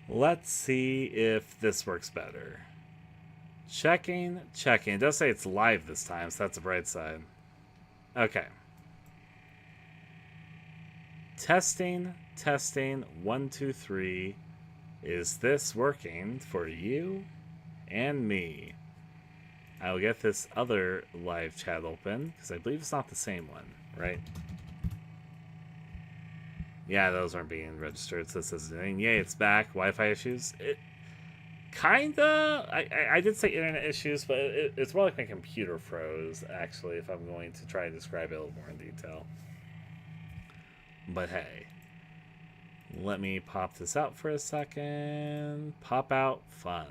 Let's see if this works better. Checking, checking. It does say it's live this time, so that's a bright side. Okay. Testing, testing. 1, 2, 3. Is this working for you and me? I will get this other live chat open because I believe it's not the same one, right? Yeah, those aren't being registered. So this isn't. Yay, it's back. Wi-Fi issues. Kinda. I did say internet issues, but it's more like my computer froze, actually, if I'm going to try to describe it a little more in detail. But hey. Let me pop this out for a second. Pop out fun.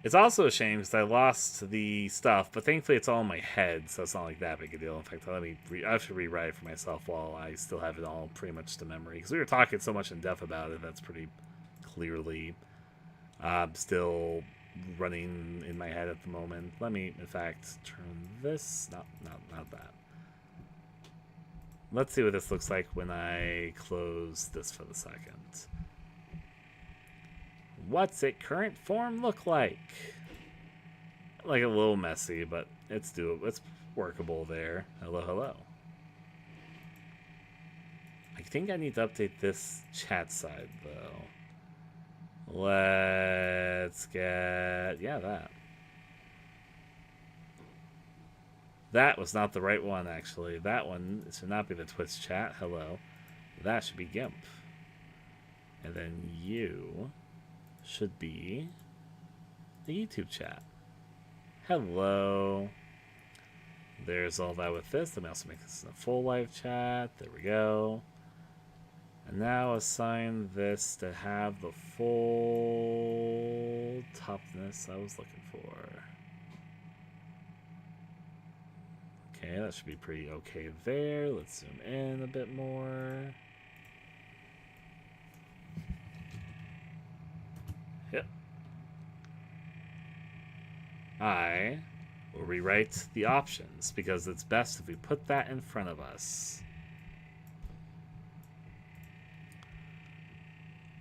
It's also a shame because I lost the stuff, but thankfully it's all in my head, so it's not like that big a deal. In fact, I have to rewrite it for myself while I still have it all pretty much to memory. Because we were talking so much in depth about it, that's pretty clearly still running in my head at the moment. Let me, in fact, turn this. Not that. Let's see what this looks like when I close this for the second. What's its current form look like? Like a little messy, but it's doable. It's workable there. Hello, hello. I think I need to update this chat side though. Let's get that. That was not the right one, actually. That one should not be the Twitch chat. Hello. That should be GIMP. And then you should be the YouTube chat. Hello. There's all that with this. Let me also make this a full live chat. There we go. And now assign this to have the full topness I was looking for. Okay, that should be pretty okay there. Let's zoom in a bit more. Yep. I will rewrite the options because it's best if we put that in front of us.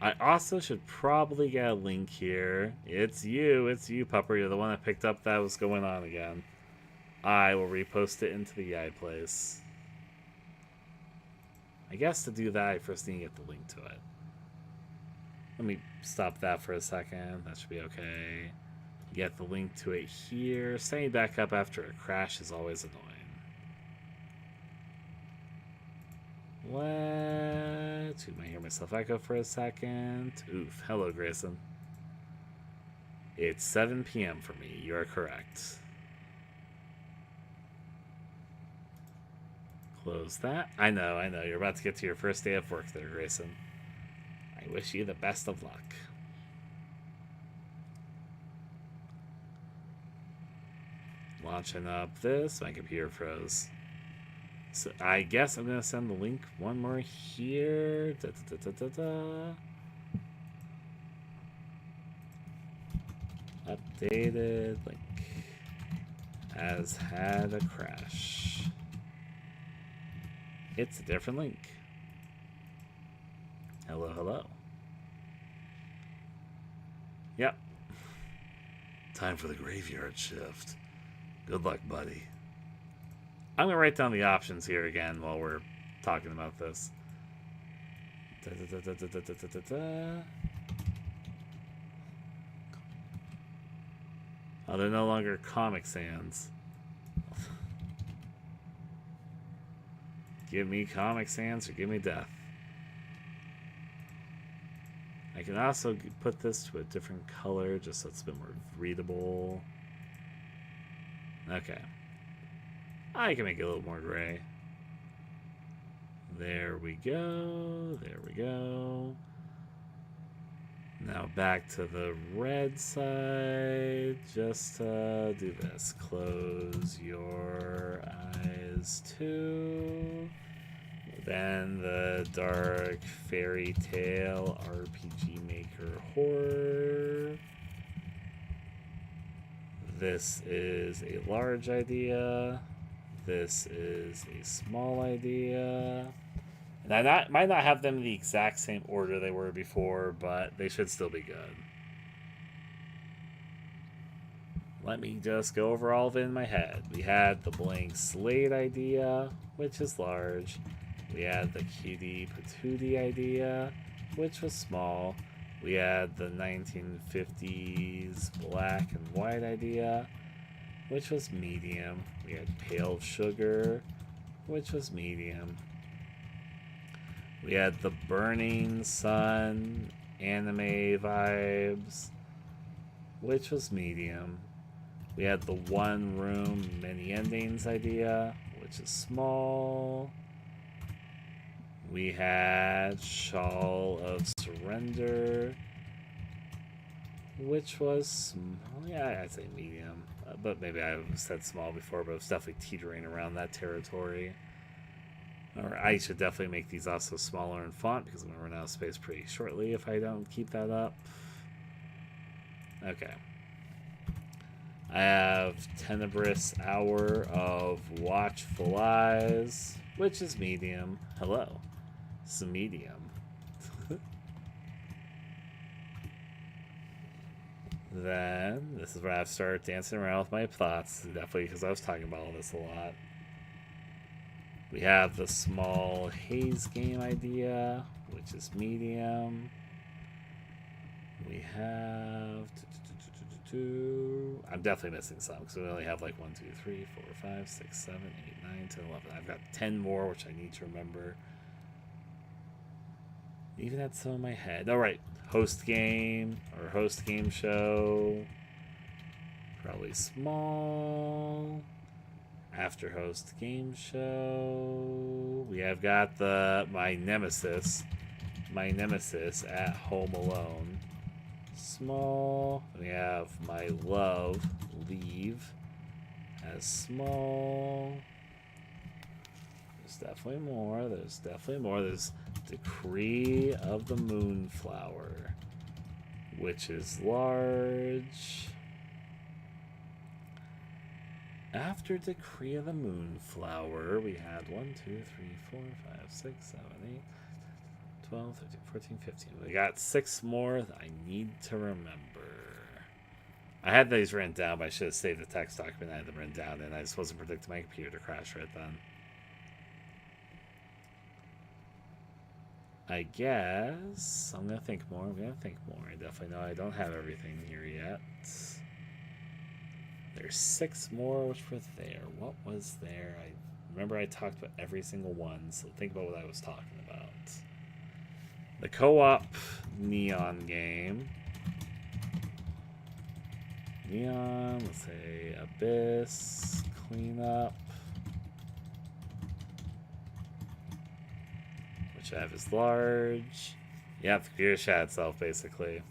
I also should probably get a link here. It's you, Pupper. You're the one that picked up that was going on again. I will repost it into the Yai place. I guess to do that, I first need to get the link to it. Let me stop that for a second. That should be okay. Get the link to it here. Setting back up after a crash is always annoying. What? You might hear myself echo for a second. Oof. Hello, Grayson. It's 7 p.m. for me. You are correct. Close that. I know. You're about to get to your first day of work there, Grayson. I wish you the best of luck. Launching up this. My computer froze. So I guess I'm going to send the link one more here. Updated link. Has had a crash. It's a different link. Hello, hello. Yep. Time for the graveyard shift. Good luck, buddy. I'm going to write down the options here again while we're talking about this. Oh, they're no longer Comic Sans. Give me Comic Sans or give me death. I can also put this to a different color just so it's a bit more readable. Okay. I can make it a little more gray. There we go. There we go. Now back to the red side. Just do this. Close your eyes too. Then the Dark Fairy Tale RPG Maker Horror. This is a large idea. This is a small idea. And might not have them in the exact same order they were before, but they should still be good. Let me just go over all of it in my head. We had the blank slate idea, which is large. We had the cutie patootie idea, which was small. We had the 1950s black and white idea, which was medium. We had pale sugar, which was medium. We had the burning sun anime vibes, which was medium. We had the one room many endings idea, which is small. We had Shawl of Surrender, which was small. Yeah, I'd say medium. But maybe I said small before, but it was definitely teetering around that territory. Or I should definitely make these also smaller in font because I'm going to run out of space pretty shortly if I don't keep that up. Okay. I have Tenebrous Hour of Watchful Eyes, which is medium. Hello. It's a medium. Then, this is where I've started dancing around with my plots, definitely because I was talking about all this a lot. We have the small haze game idea, which is medium. We have... I'm definitely missing some because we only have like 1, 2, 3, 4, 5, 6, 7, 8, 9, 10, 11. I've got 10 more, which I need to remember. Even had some in my head. All right, host game or host game show. Probably small. After host game show, we have got my nemesis at Home Alone. Small. We have my love leave as small. There's definitely more. There's Decree of the Moonflower, which is large. After Decree of the Moonflower, we had 1, 2, 3, 4, 5, 6, 7, 8, 12, 13, 14, 15. We got 6 more that I need to remember. I had these written down, but I should have saved the text document I had them written down, and I just wasn't predicting my computer to crash right then. I guess I'm going to think more. I definitely know I don't have everything here yet. There's 6 more which were there. What was there? I remember I talked about every single one, so think about what I was talking about. The co-op neon game. Neon, let's say Abyss, Cleanup. Which I have is large. Yeah, the computer shot itself, basically.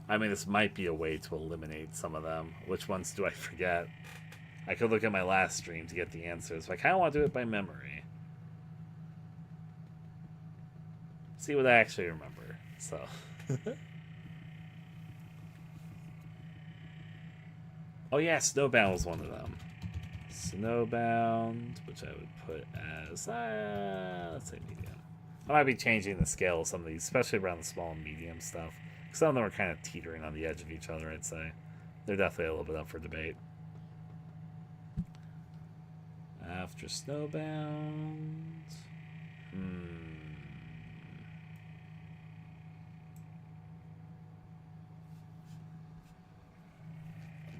I mean, this might be a way to eliminate some of them. Which ones do I forget? I could look at my last stream to get the answers, but I kind of want to do it by memory. See what I actually remember. So. Oh yeah, Snowbound was one of them. Snowbound, which I would put as, let's say medium. I might be changing the scale of some of these, especially around the small and medium stuff. Some of them are kind of teetering on the edge of each other, I'd say. They're definitely a little bit up for debate. After Snowbound.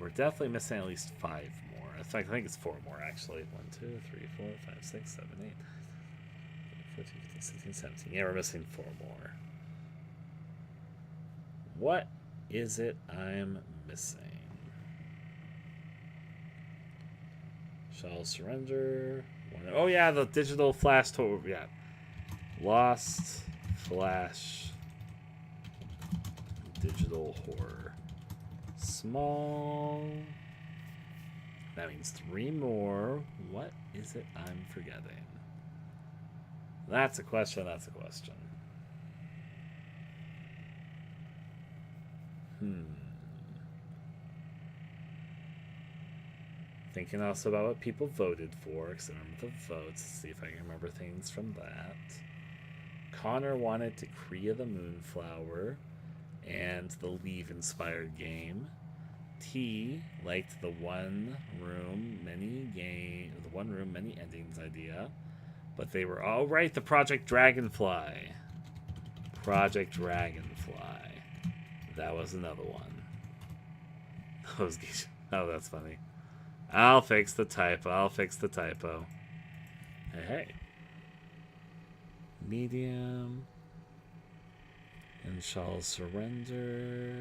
We're definitely missing at least 5 more. I think it's 4 more, actually. 1, 2, 3, 4, 5, 6, 7, 8, 14, 15, 16, 17. Yeah, we're missing 4 more. What is it I'm missing? Shall surrender. Oh yeah, the digital flash total. Yeah, Lost Flash digital horror. Small. That means 3 more. What is it I'm forgetting? That's a question. Thinking also about what people voted for, because I remember the votes. Let's see if I can remember things from that. Connor wanted to Kree the Moonflower and the Leave-inspired game. T liked the one room, many endings idea. But they were all right. The Project Dragonfly. Project Dragonfly. That was another one. Oh, that's funny. I'll fix the typo. Hey. Medium. And shall surrender.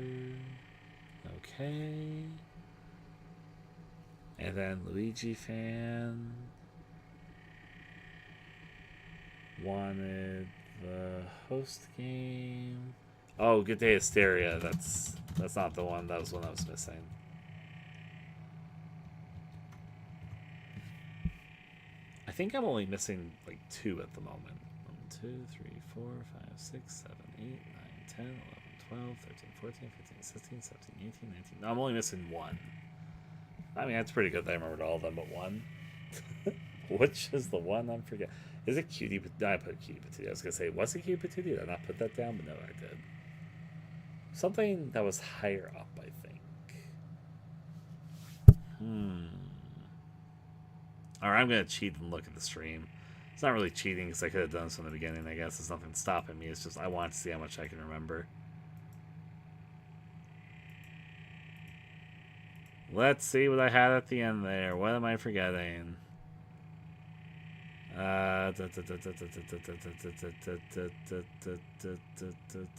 Okay. And then Luigi fan wanted the host game. Oh, Good Day Hysteria. That's not the one. That was one I was missing. I think I'm only missing like 2 at the moment. 1, 2, 3, 4, 5, 6, 7, 8, 9, 10, 11, 12, 13, 14, 15, 16, 17, 18, 19. No, I'm only missing 1. I mean, that's pretty good that I remembered all of them but 1. Which is the one I'm forgetting? Is it Cutie Patootie? I put Cutie Patootie. I was going to say, was it Cutie Patootie? Did I not put that down? But no, I did. Something that was higher up, I think. Alright, I'm going to cheat and look at the stream. It's not really cheating because I could have done this from the beginning, I guess. There's nothing stopping me. It's just I want to see how much I can remember. Let's see what I had at the end there. What am I forgetting?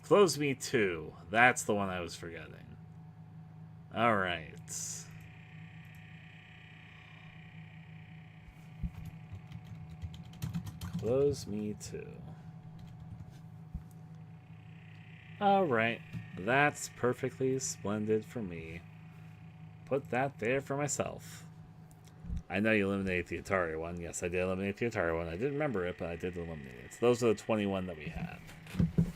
Close Me 2. That's the one I was forgetting. Alright. Close Me 2. Alright. That's perfectly splendid for me. Put that there for myself. I know you eliminated the Atari one. Yes, I did eliminate the Atari one. I didn't remember it, but I did eliminate it. So those are the 21 that we had.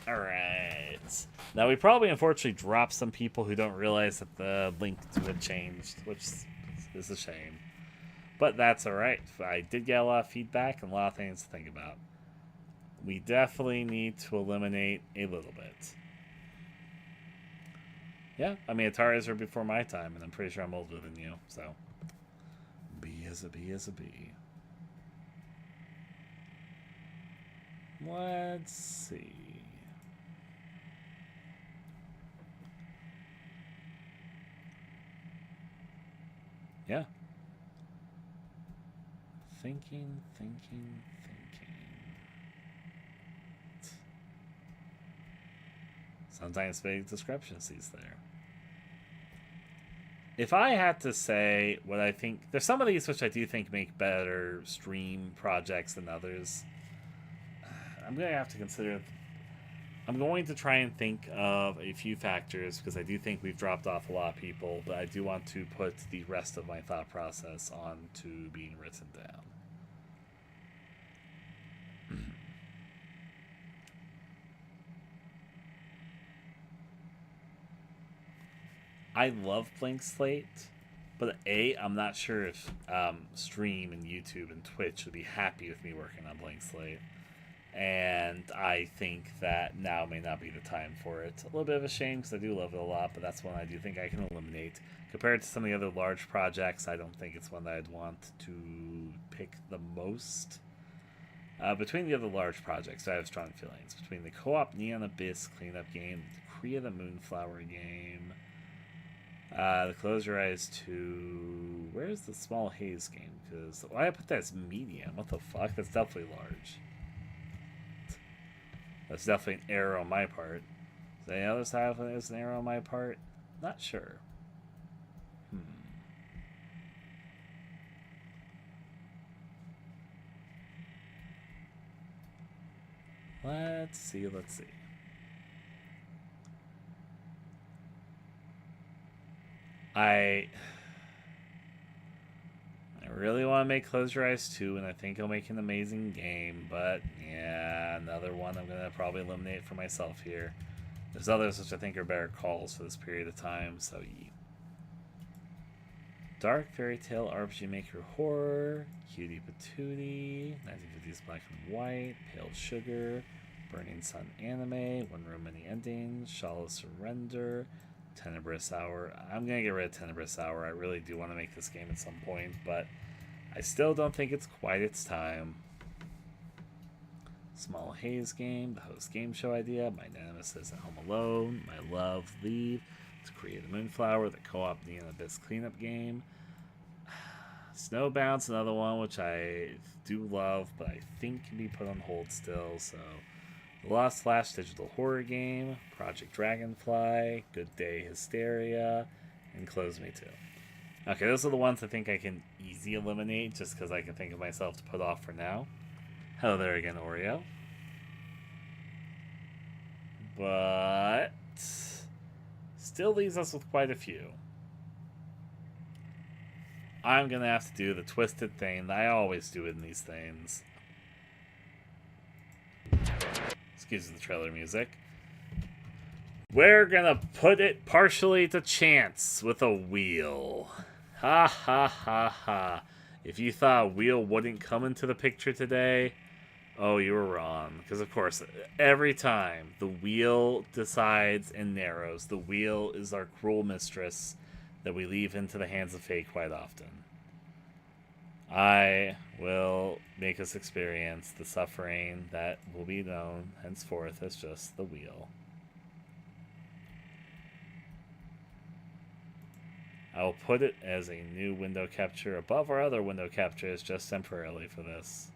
Alright. Now, we probably, unfortunately, dropped some people who don't realize that the link to it changed, which is a shame. But that's alright. I did get a lot of feedback and a lot of things to think about. We definitely need to eliminate a little bit. Yeah, I mean, Ataris are before my time, and I'm pretty sure I'm older than you, so... B is a B is a B. Let's see. Yeah. Thinking. Sometimes big discrepancies there. If I had to say what I think... There's some of these which I do think make better stream projects than others. I'm going to have to consider... I'm going to try and think of a few factors, because I do think we've dropped off a lot of people, but I do want to put the rest of my thought process on to being written down. I love Blank Slate, but I'm not sure if Stream and YouTube and Twitch would be happy with me working on Blank Slate. And I think that now may not be the time for it. A little bit of a shame because I do love it a lot, but that's one I do think I can eliminate. Compared to some of the other large projects, I don't think it's one that I'd want to pick the most. Between the other large projects, I have strong feelings. Between the co-op Neon Abyss cleanup game, the Kree the Moonflower game, the Close Your Eyes 2... Where's the Small Haze game? Because why I put that as medium? What the fuck? That's definitely large. That's definitely an error on my part. Is there any other side of it as an error on my part? Not sure. Let's see. I really want to make Close Your Eyes 2, and I think it'll make an amazing game, but yeah, another one I'm going to probably eliminate for myself here. There's others which I think are better calls for this period of time, so yeah. Dark Fairy Tale RPG Maker Horror, Cutie Patootie, 1950s Black and White, Pale Sugar, Burning Sun Anime, One Room Many Endings, Shala Surrender, Tenebrous Hour. I'm going to get rid of Tenebrous Hour. I really do want to make this game at some point, but I still don't think it's quite its time. Small Haze Game, the host game show idea, My Nemesis at Home Alone, My Love Leave, to Create a Moonflower, the co-op Neon Abyss cleanup game. Snowbound's another one which I do love, but I think can be put on hold still. So, The Lost Flash digital horror game, Project Dragonfly, Good Day Hysteria, and Close Me Too. Okay, those are the ones I think I can easy eliminate just because I can think of myself to put off for now. Hello there again, Oreo. But still leaves us with quite a few. I'm going to have to do the twisted thing that I always do in these things. Excuse the trailer music. We're going to put it partially to chance with a wheel. Ha ha ha ha. If you thought a wheel wouldn't come into the picture today, oh, you were wrong. Because, of course, every time the wheel decides and narrows, the wheel is our cruel mistress that we leave into the hands of fate quite often. I will make us experience the suffering that will be known henceforth as just the wheel. I will put it as a new window capture above our other window captures just temporarily for this.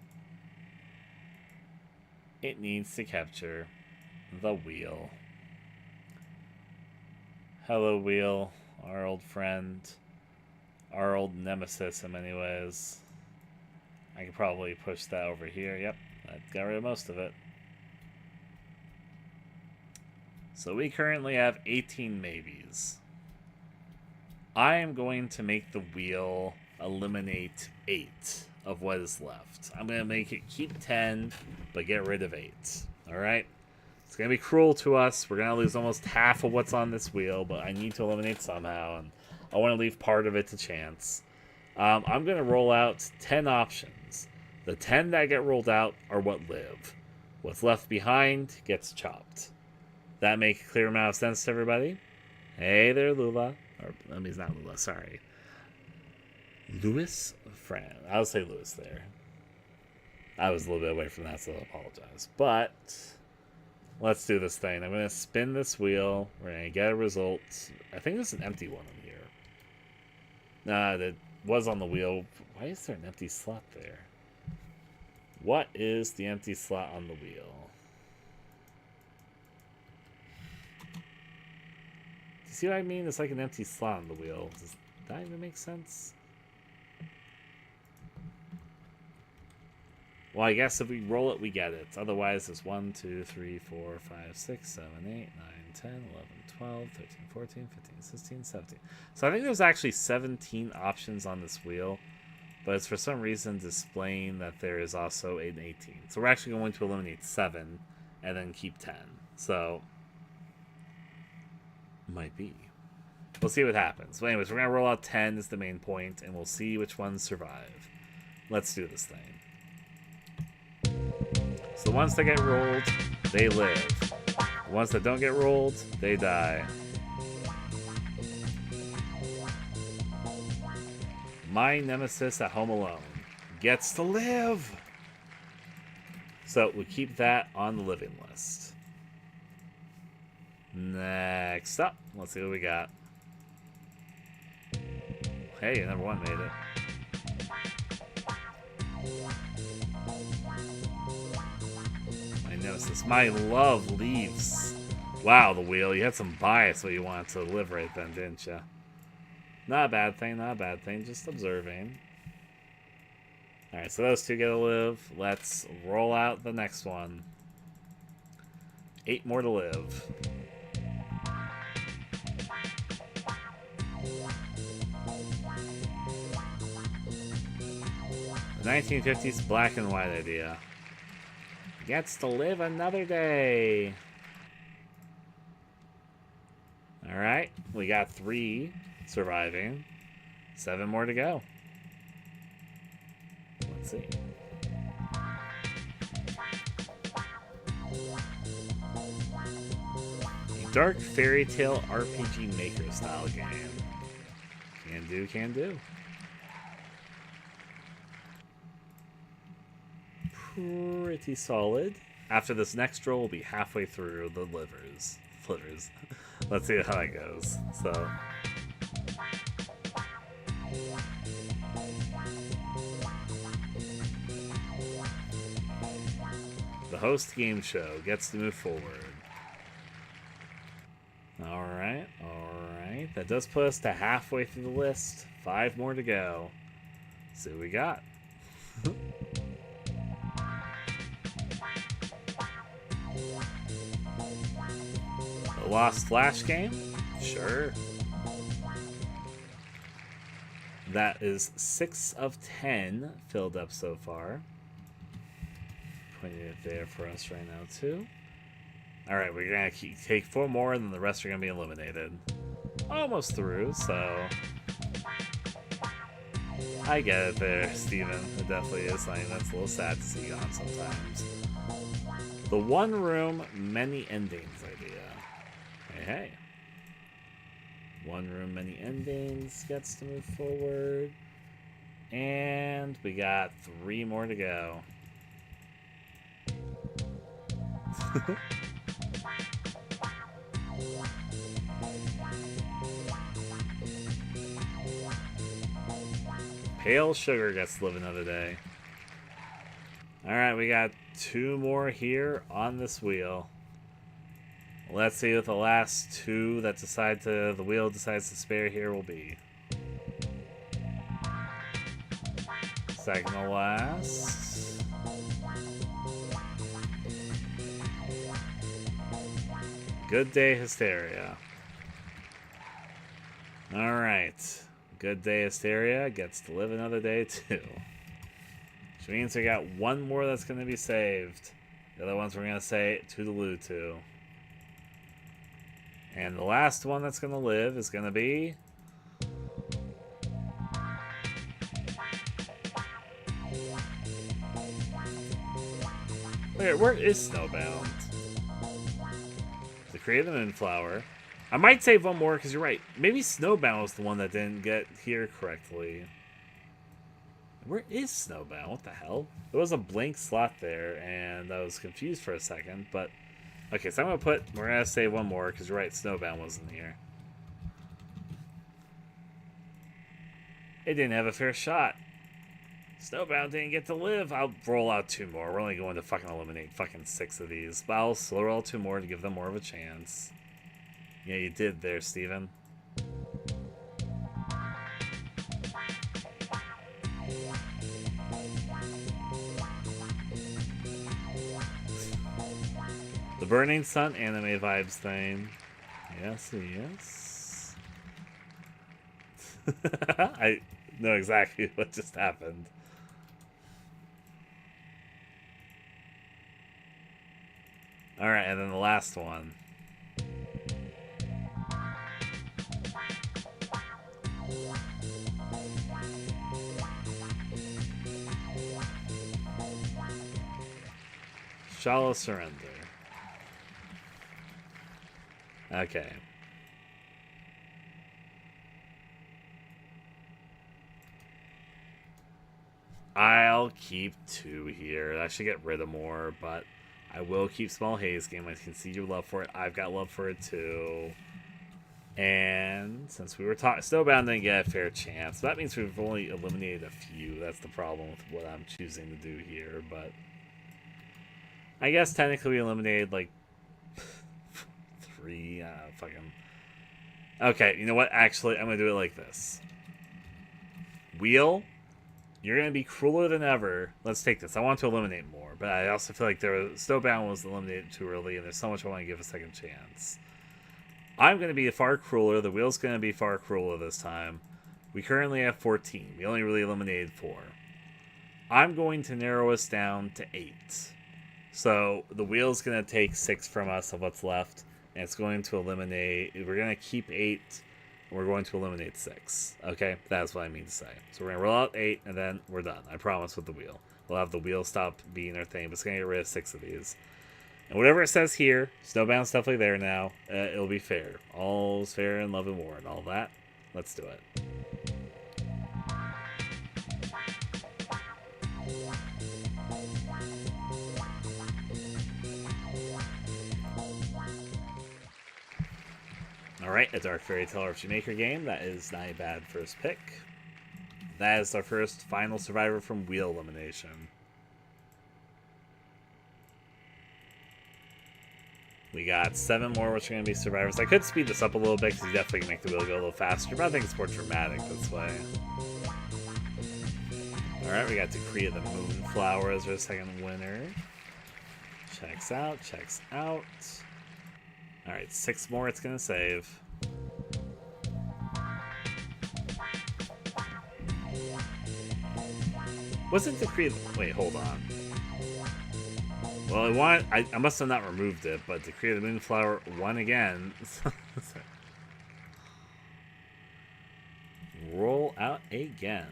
It needs to capture the wheel. Hello, wheel, our old friend, our old nemesis in many ways. I could probably push that over here. Yep, that got rid of most of it. So we currently have 18 maybes. I am going to make the wheel eliminate 8 of what is left. I'm going to make it keep 10, but get rid of 8. Alright? It's going to be cruel to us. We're going to lose almost half of what's on this wheel, but I need to eliminate somehow, and I want to leave part of it to chance. I'm going to roll out 10 options. The 10 that get rolled out are what live. What's left behind gets chopped. That make a clear amount of sense to everybody? Hey there, Lula. Or, I mean, it's not Lula, sorry. Louis Fran. I'll say Louis there. I was a little bit away from that, so I apologize. But let's do this thing. I'm going to spin this wheel. We're going to get a result. I think there's an empty one in here. Nah, that was on the wheel. Why is there an empty slot there? What is the empty slot on the wheel? Do you see what I mean? It's like an empty slot on the wheel. Does that even make sense? Well, I guess if we roll it, we get it. Otherwise, it's 1, 2, 3, 4, 5, 6, 7, 8, 9, 10, 11, 12, 13, 14, 15, 16, 17. So I think there's actually 17 options on this wheel, but it's for some reason displaying that there is also an 18. So we're actually going to eliminate 7 and then keep 10. So, might be. We'll see what happens. But anyways, we're going to roll out 10 as the main point, and we'll see which ones survive. Let's do this thing. So the ones that get rolled, they live. The ones that don't get rolled, they die. My nemesis at Home Alone gets to live. So we keep that on the living list. Next up, let's see what we got. Hey, number 1 made it. Nemesis. My love leaves. Wow, the wheel. You had some bias where you wanted to live right then, didn't you? Not a bad thing, not a bad thing. Just observing. Alright, so those 2 get to live. Let's roll out the next one. 8 more to live. The 1950s black and white idea. Gets to live another day. Alright, we got 3 surviving. 7 more to go. Let's see. A dark fairy tale RPG maker style game. Can do, can do. Pretty solid. After this next roll, we'll be halfway through the flitters. Let's see how that goes. So. The host game show gets to move forward. Alright, alright. That does put us to halfway through the list. 5 more to go. See what we got. The Lost Flash game? Sure. That is 6 of 10 filled up so far. Putting it there for us right now, too. Alright, we're going to take 4 more, and then the rest are going to be eliminated. Almost through, so... I get it there, Steven. It definitely is something that's a little sad to see gone sometimes. The one room, many endings idea. Hey, hey. One room, many endings gets to move forward. And we got 3 more to go. Pale Sugar gets to live another day. Alright, we got 2 more here on this wheel. Let's see what the last 2 that the wheel decides to spare here will be. Second to last. Good Day Hysteria. Alright. Good Day Hysteria gets to live another day too. Which means we got 1 more that's going to be saved. The other ones we're going to say toodaloo to. And the last one that's going to live is going to be... Where is Snowbound? The Creative Moonflower. I might save 1 more because you're right. Maybe Snowbound was the one that didn't get here correctly. Where is Snowbound? What the hell? There was a blank slot there, and I was confused for a second, but... Okay, so we're going to save 1 more because you're right, Snowbound wasn't here. It didn't have a fair shot. Snowbound didn't get to live. I'll roll out 2 more. We're only going to fucking eliminate fucking 6 of these. But I'll slow roll 2 more to give them more of a chance. Yeah, you did there, Steven. The Burning Sun anime vibes thing. Yes, yes. I know exactly what just happened. Alright, and then the last one. Shallow Surrender. Okay. I'll keep 2 here. I should get rid of more, but I will keep Small Haze Game. I can see your love for it. I've got love for it too. And since we were talking, Snowbound didn't get a fair chance. That means we've only eliminated a few. That's the problem with what I'm choosing to do here, but I guess technically we eliminated like 3. Fucking. Okay, you know what? Actually, I'm gonna do it like this. Wheel, you're gonna be crueler than ever. Let's take this. I want to eliminate more, but I also feel like Snowbound was eliminated too early, and there's so much I want to give a second chance. I'm gonna be far crueler. The wheel's gonna be far crueler this time. We currently have 14. We only really eliminated 4. I'm going to narrow us down to 8. So the wheel's going to take 6 from us of what's left, and it's going to eliminate... We're going to keep 8, we're going to eliminate 6. Okay, that's what I mean to say. So we're going to roll out 8, and then we're done. I promise with the wheel. We'll have the wheel stop being our thing, but it's going to get rid of 6 of these. And whatever it says here, Snowbound's definitely there now. It'll be fair. All's fair in love and war and all that. Let's do it. Alright, a Dark Fairy Tale RPG Maker game. That is not a bad first pick. That is our first final survivor from wheel elimination. We got 7 more, which are going to be survivors. I could speed this up a little bit because you definitely can make the wheel go a little faster, but I think it's more dramatic this way. Alright, we got Decree of the Moonflower as our second winner. Checks out, checks out. Alright, 6 more it's going to save. Wasn't Decree... Wait, hold on. Well, I must have not removed it, but Decree of the Moonflower won again. Roll out again.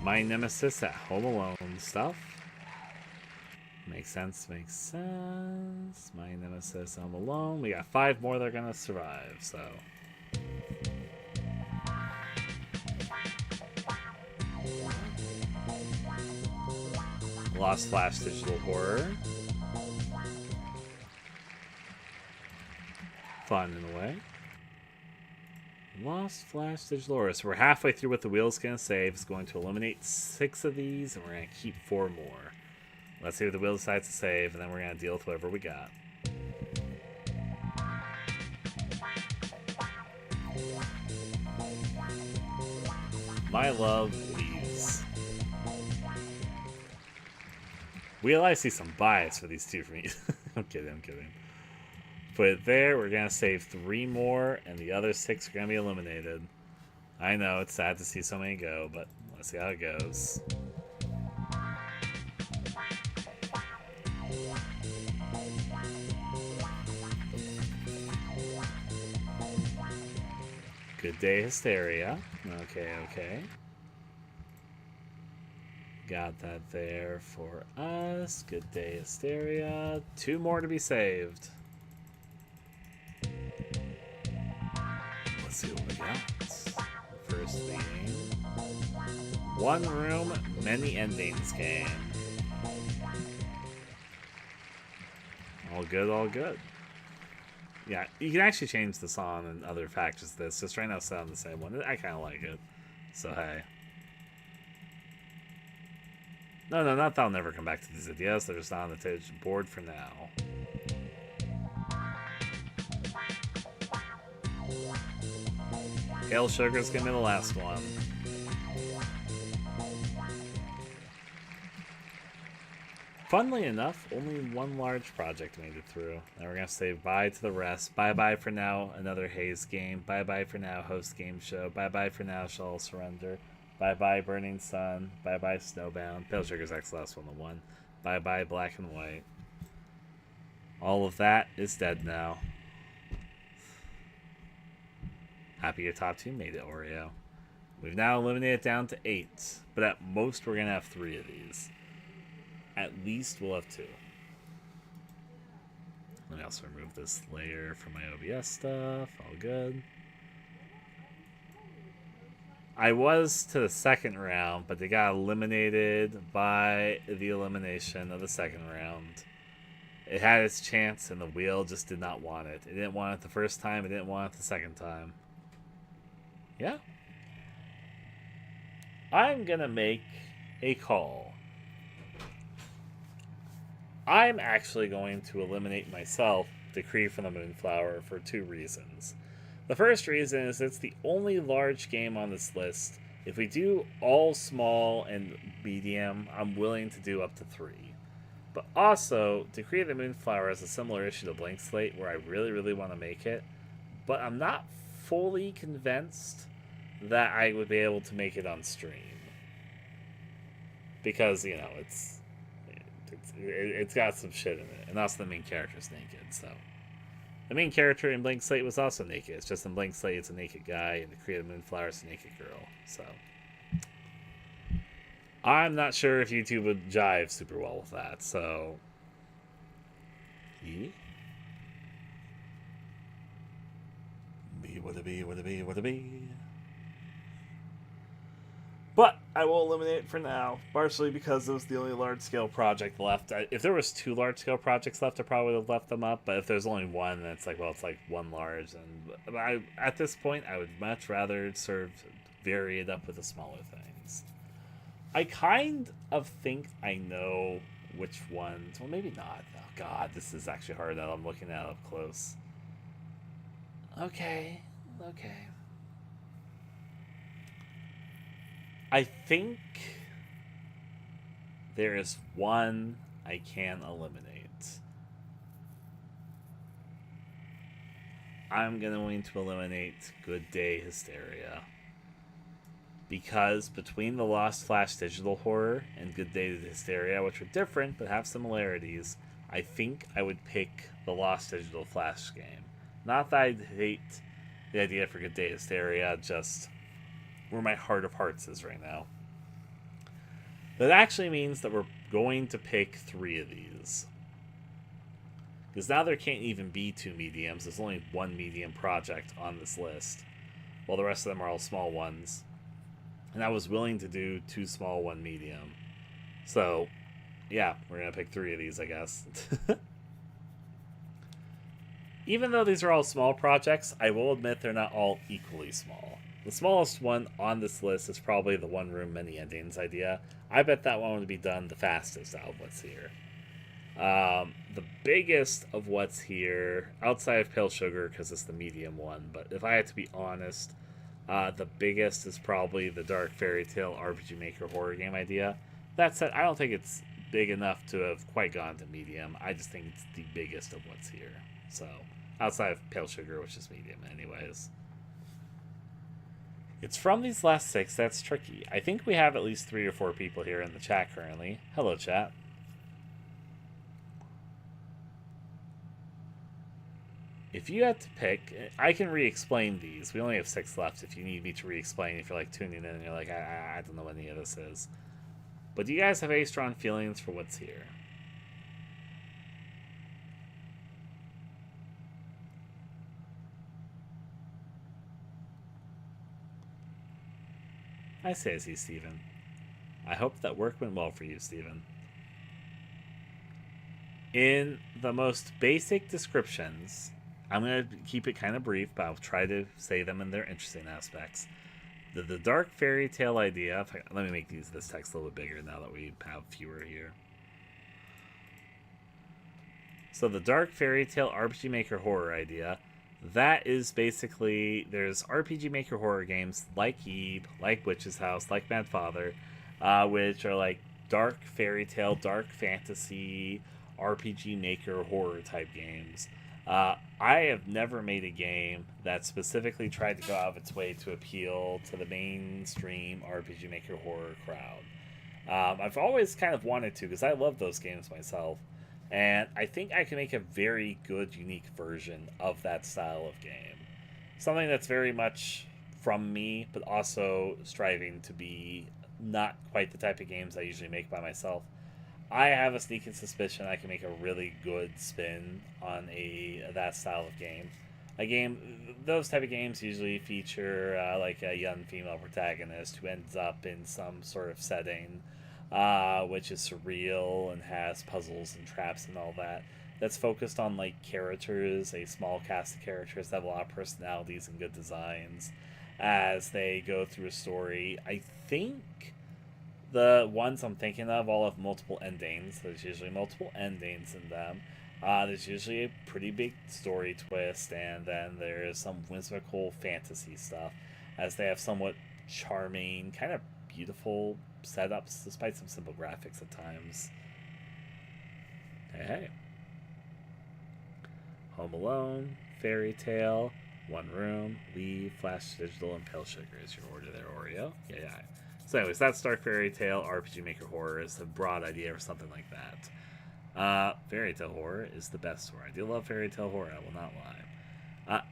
My Nemesis at Home Alone stuff. Makes sense, makes sense. My Nemesis Home Alone. We got 5 more that are going to survive, so. Lost Flash Digital Horror. Fun in a way. Lost Flash Digital Horror. So we're halfway through what the wheel's going to save. It's going to eliminate 6 of these, and we're going to keep 4 more. Let's see what the wheel decides to save, and then we're going to deal with whatever we got. My love leaves. Wheel, I see some bias for these 2 for me. I'm kidding, I'm kidding. Put it there. We're going to save 3 more, and the other 6 are going to be eliminated. I know, it's sad to see so many go, but let's see how it goes. Good Day Hysteria. Okay, okay. Got that there for us. Good Day Hysteria. 2 more to be saved. Let's see what we got. First being One Room, Many Endings game. All good, all good. Yeah, you can actually change the song and other factors to this. Just right now, sound the same one. I kind of like it. So, hey. No, not that I'll never come back to these ideas. They're just not on the board for now. Pale Sugar's gonna be the last one. Funnily enough, only 1 large project made it through. Now we're going to say bye to the rest. Bye-bye for now, another Haze game. Bye-bye for now, Host Game Show. Bye-bye for now, Shall Surrender. Bye-bye, Burning Sun. Bye-bye, Snowbound. Pale Sugar's actually the last one that won. Bye-bye, Black and White. All of that is dead now. Happy your top 2 made it, Oreo. We've now eliminated it down to 8. But at most, we're going to have 3 of these. At least we'll have 2. Let me also remove this layer from my OBS stuff. All good. I was to the second round, but they got eliminated by the elimination of the second round. It had its chance, and the wheel just did not want it. It didn't want it the first time. It didn't want it the second time. Yeah. I'm going to make a call. I'm actually going to eliminate myself, Decree from the Moonflower, for 2 reasons. The first reason is it's the only large game on this list. If we do all small and medium, I'm willing to do up to 3. But also, Decree of the Moonflower has a similar issue to Blank Slate where I really, really want to make it. But I'm not fully convinced that I would be able to make it on stream. because you know it's got some shit in it, and also the main character's naked. So the main character in Blank Slate was also naked. It's just in Blank Slate it's a naked guy, and the Creative Moonflower is a naked girl. So I'm not sure if YouTube would jive super well with that. So be what it be, what it be, what it be. But I will eliminate it for now, partially because it was the only large-scale project left. If there was 2 large-scale projects left, I probably would have left them up. But if there's only one, then it's like, well, it's like one large. And at this point, I would much rather vary it up with the smaller things. I kind of think I know which ones. Well, maybe not. Oh, God, this is actually hard now. I'm looking at it up close. Okay. I think there is one I can eliminate. I'm going to eliminate Good Day Hysteria. Because between the Lost Flash digital horror and Good Day Hysteria, which are different but have similarities, I think I would pick the Lost Digital Flash game. Not that I hate the idea for Good Day Hysteria, just where my heart of hearts is right now. That actually means that we're going to pick 3 of these. Because now there can't even be 2 mediums. There's only 1 medium project on this list. While the rest of them are all small ones. And I was willing to do 2 small, 1 medium. So, yeah, we're going to pick 3 of these, I guess. Even though these are all small projects, I will admit they're not all equally small. The smallest one on this list is probably the One Room Many Endings idea. I bet that one would be done the fastest out of what's here. The biggest of what's here, outside of Pale Sugar, because it's the medium one, but if I had to be honest, the biggest is probably the Dark Fairy Tale RPG Maker horror game idea. That said, I don't think it's big enough to have quite gone to medium. I just think it's the biggest of what's here. So, outside of Pale Sugar, which is medium anyways. It's from these last 6 that's tricky. I think we have at least 3 or 4 people here in the chat currently. Hello, chat. If you had to pick, I can re-explain these. We only have 6 left if you need me to re-explain. If you're like tuning in and you're like, I don't know what any of this is. But do you guys have any strong feelings for what's here? I see, Steven. I hope that work went well for you, Steven. In the most basic descriptions, I'm going to keep it kind of brief, but I'll try to say them in their interesting aspects. The Dark Fairy Tale idea... Let me make this text a little bit bigger now that we have fewer here. So the Dark Fairy Tale RPG Maker horror idea... That is basically, there's RPG Maker horror games like Eve, like Witch's House, like Mad Father, which are like dark fairy tale, dark fantasy, RPG Maker horror type games. I have never made a game that specifically tried to go out of its way to appeal to the mainstream RPG Maker horror crowd. I've always kind of wanted to, because I love those games myself. And I think I can make a very good, unique version of that style of game. Something that's very much from me, but also striving to be not quite the type of games I usually make by myself. I have a sneaking suspicion I can make a really good spin on that style of game. Those type of games usually feature like a young female protagonist who ends up in some sort of setting which is surreal and has puzzles and traps and all that. That's focused on like characters, a small cast of characters that have a lot of personalities and good designs as they go through a story. I think the ones I'm thinking of all have multiple endings. There's usually multiple endings in them. There's usually a pretty big story twist, and then there's some whimsical fantasy stuff, as they have somewhat charming, kind of beautiful setups, despite some simple graphics at times. Hey. Home Alone, Fairy Tale, One Room, Leave, Flash Digital, and Pale Sugar is your order there, Oreo. Yeah. So anyways, that's Dark Fairy Tale RPG Maker Horror is a broad idea or something like that. Fairy Tale Horror is the best horror. I do love Fairy Tale Horror, I will not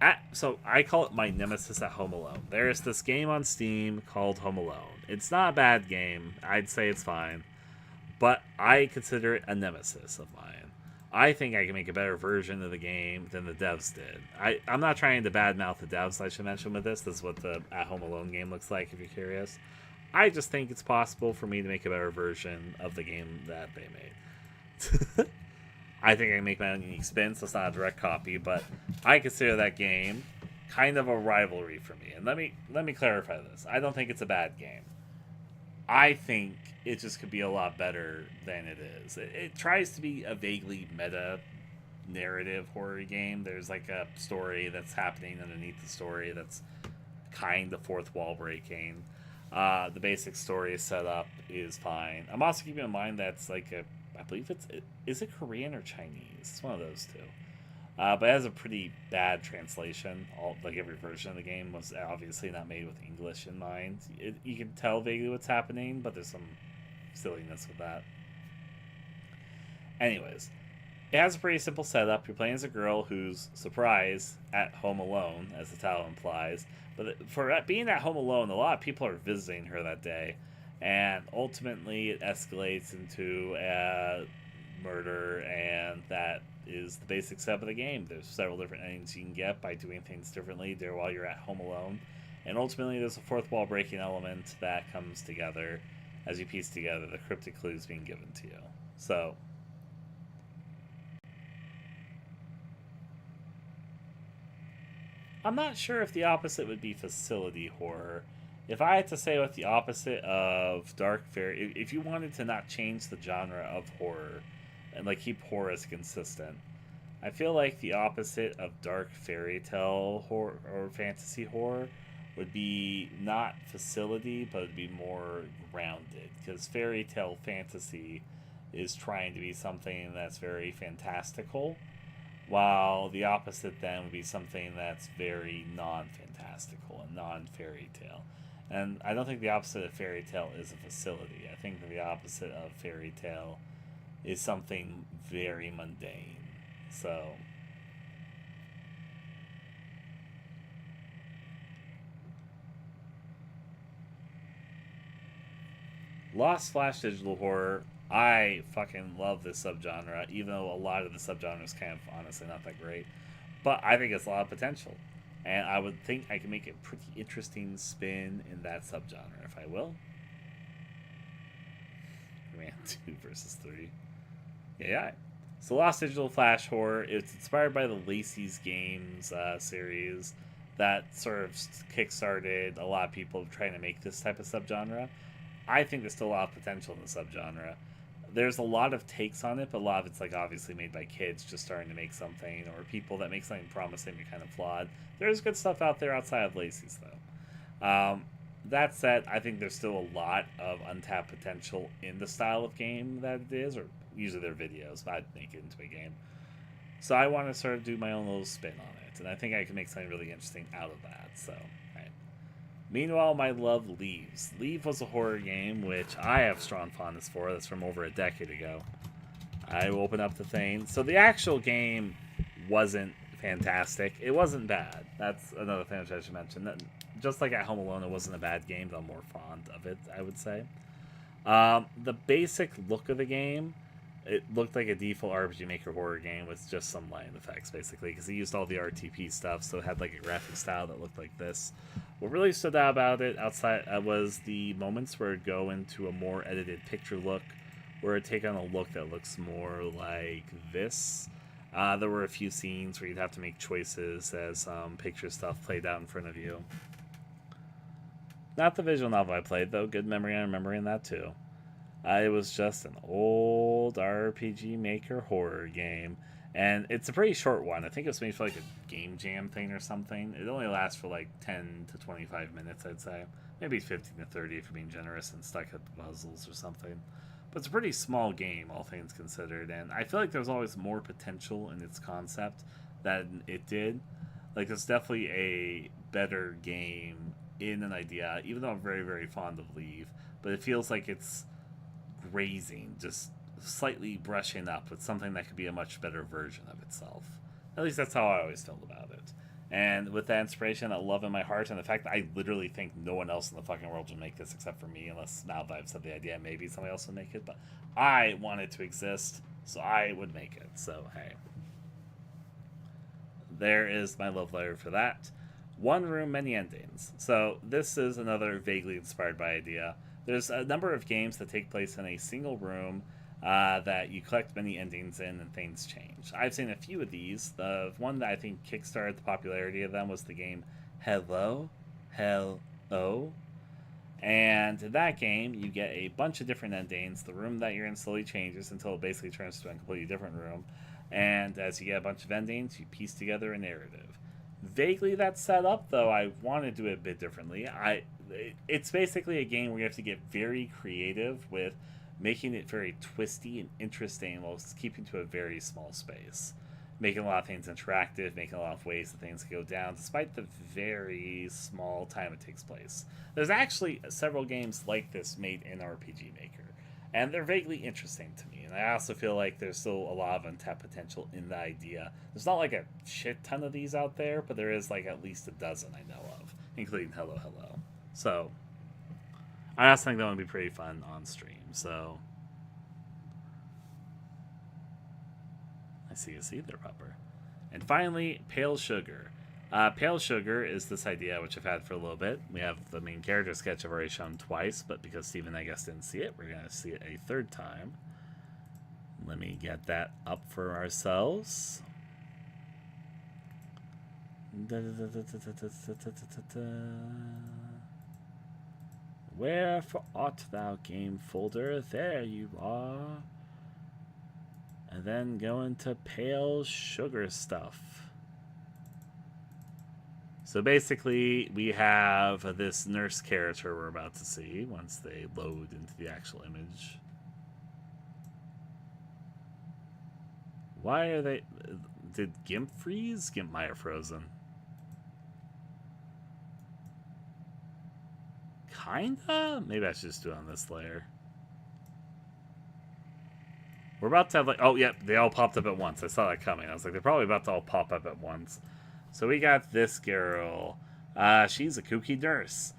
lie. So I call it my nemesis at Home Alone. There is this game on Steam called Home Alone. It's not a bad game. I'd say it's fine. But I consider it a nemesis of mine. I think I can make a better version of the game than the devs did. I'm not trying to badmouth the devs, I should mention with this. This is what the At Home Alone game looks like, if you're curious. I just think it's possible for me to make a better version of the game that they made. I think I can make my own unique spin, so it's not a direct copy, but I consider that game kind of a rivalry for me. And let me clarify this. I don't think it's a bad game. I think it just could be a lot better than it is. It tries to be a vaguely meta narrative horror game. There's like a story that's happening underneath the story that's kind of fourth wall breaking. The basic story setup is fine. I'm also keeping in mind that's like I believe is it Korean or Chinese? It's one of those two. But it has a pretty bad translation. Like every version of the game was obviously not made with English in mind. You can tell vaguely what's happening, but there's some silliness with that. Anyways, it has a pretty simple setup. You're playing as a girl who's surprised at home alone, as the title implies. But for being at home alone, a lot of people are visiting her that day. And ultimately, it escalates into a murder, and that is the basic setup of the game. There's several different endings you can get by doing things differently there while you're at home alone. And ultimately, there's a fourth wall breaking element that comes together as you piece together the cryptic clues being given to you. So, I'm not sure if the opposite would be facility horror. If I had to say what the opposite of dark fairy, if you wanted to not change the genre of horror and like keep horror as consistent, I feel like the opposite of dark fairy tale horror or fantasy horror would be not facility, but it'd be more grounded. Because fairy tale fantasy is trying to be something that's very fantastical, while the opposite then would be something that's very non-fantastical and non-fairy tale. And I don't think the opposite of fairy tale is a facility. I think that the opposite of fairy tale is something very mundane. So, Lost Flash Digital Horror, I fucking love this subgenre, even though a lot of the subgenre is kind of honestly not that great. But I think it's a lot of potential. And I would think I can make a pretty interesting spin in that subgenre, if I will. Man, 2 versus 3. Yeah. So Lost Digital Flash Horror, it's inspired by the Lacey's Games series that sort of kickstarted a lot of people trying to make this type of subgenre. I think there's still a lot of potential in the subgenre. There's a lot of takes on it, but a lot of it's like obviously made by kids just starting to make something, or people that make something promising but kind of flawed. There's good stuff out there outside of Lacey's though. That said, I think there's still a lot of untapped potential in the style of game that it is, or usually their videos, but I'd make it into a game. So I want to sort of do my own little spin on it, and I think I can make something really interesting out of that. So, right. Meanwhile, my love Leaves. Leave was a horror game which I have strong fondness for. That's from over a decade ago. I will open up the thing. So the actual game wasn't fantastic. It wasn't bad. That's another thing which I should mention. That just like at Home Alone, it wasn't a bad game, but I'm more fond of it, I would say. The basic look of the game, it looked like a default RPG Maker horror game with just some light effects, basically, because it used all the RTP stuff, so it had like a graphic style that looked like this. What really stood out about it outside was the moments where it go into a more edited picture look, where it take on a look that looks more like this. There were a few scenes where you'd have to make choices as picture stuff played out in front of you. Not the visual novel I played, though. Good memory on remembering that, too. It was just an old RPG Maker horror game. And it's a pretty short one. I think it was made for like a game jam thing or something. It only lasts for like 10 to 25 minutes, I'd say. Maybe 15 to 30 if you're being generous and stuck at puzzles or something. But it's a pretty small game, all things considered. And I feel like there's always more potential in its concept than it did. Like, it's definitely a better game in an idea, even though I'm very, very fond of Leave. but it feels like it's grazing, just slightly brushing up with something that could be a much better version of itself. At least that's how I always felt about it. And with that inspiration, that love in my heart, and the fact that I literally think no one else in the fucking world will make this except for me, unless now that I've said the idea, maybe somebody else will make it. But I want it to exist, so I would make it. So, hey. There is my love letter for that. One room, many endings. So, this is another vaguely inspired by idea. There's a number of games that take place in a single room that you collect many endings in and things change. I've seen a few of these. The one that I think kickstarted the popularity of them was the game Hello. And in that game, you get a bunch of different endings. The room that you're in slowly changes until it basically turns to a completely different room. And as you get a bunch of endings, you piece together a narrative. Vaguely that's set up, though I want to do it a bit differently. It's basically a game where you have to get very creative with making it very twisty and interesting while keeping to a very small space. Making a lot of things interactive, making a lot of ways that things can go down, despite the very small time it takes place. There's actually several games like this made in RPG Maker, and they're vaguely interesting to me. And I also feel like there's still a lot of untapped potential in the idea. There's not like a shit ton of these out there, but there is like at least a dozen I know of, including Hello. So, I also think that would be pretty fun on stream. So, I see you there, Pupper. And finally, Pale Sugar. Pale Sugar is this idea which I've had for a little bit. We have the main character sketch I've already shown twice, but because Steven, I guess, didn't see it, we're going to see it a third time. Let me get that up for ourselves. Where art thou, game folder? There you are. And then go into Pale Sugar stuff. So basically, we have this nurse character we're about to see once they load into the actual image. Why are they... Did GIMP freeze? GIMP might have frozen. Kinda? Maybe I should just do it on this layer. We're about to have like... Oh, yep, they all popped up at once. I saw that coming. I was like, they're probably about to all pop up at once. So we got this girl. She's a kooky nurse.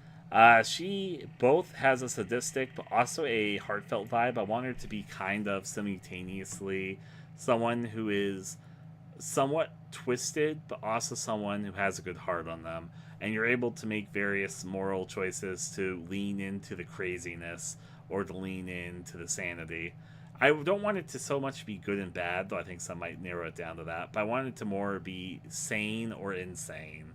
She both has a sadistic but also a heartfelt vibe. I want her to be kind of simultaneously someone who is somewhat twisted, but also someone who has a good heart on them. And you're able to make various moral choices to lean into the craziness or to lean into the sanity. I don't want it to so much be good and bad, though I think some might narrow it down to that. But I want it to more be sane or insane.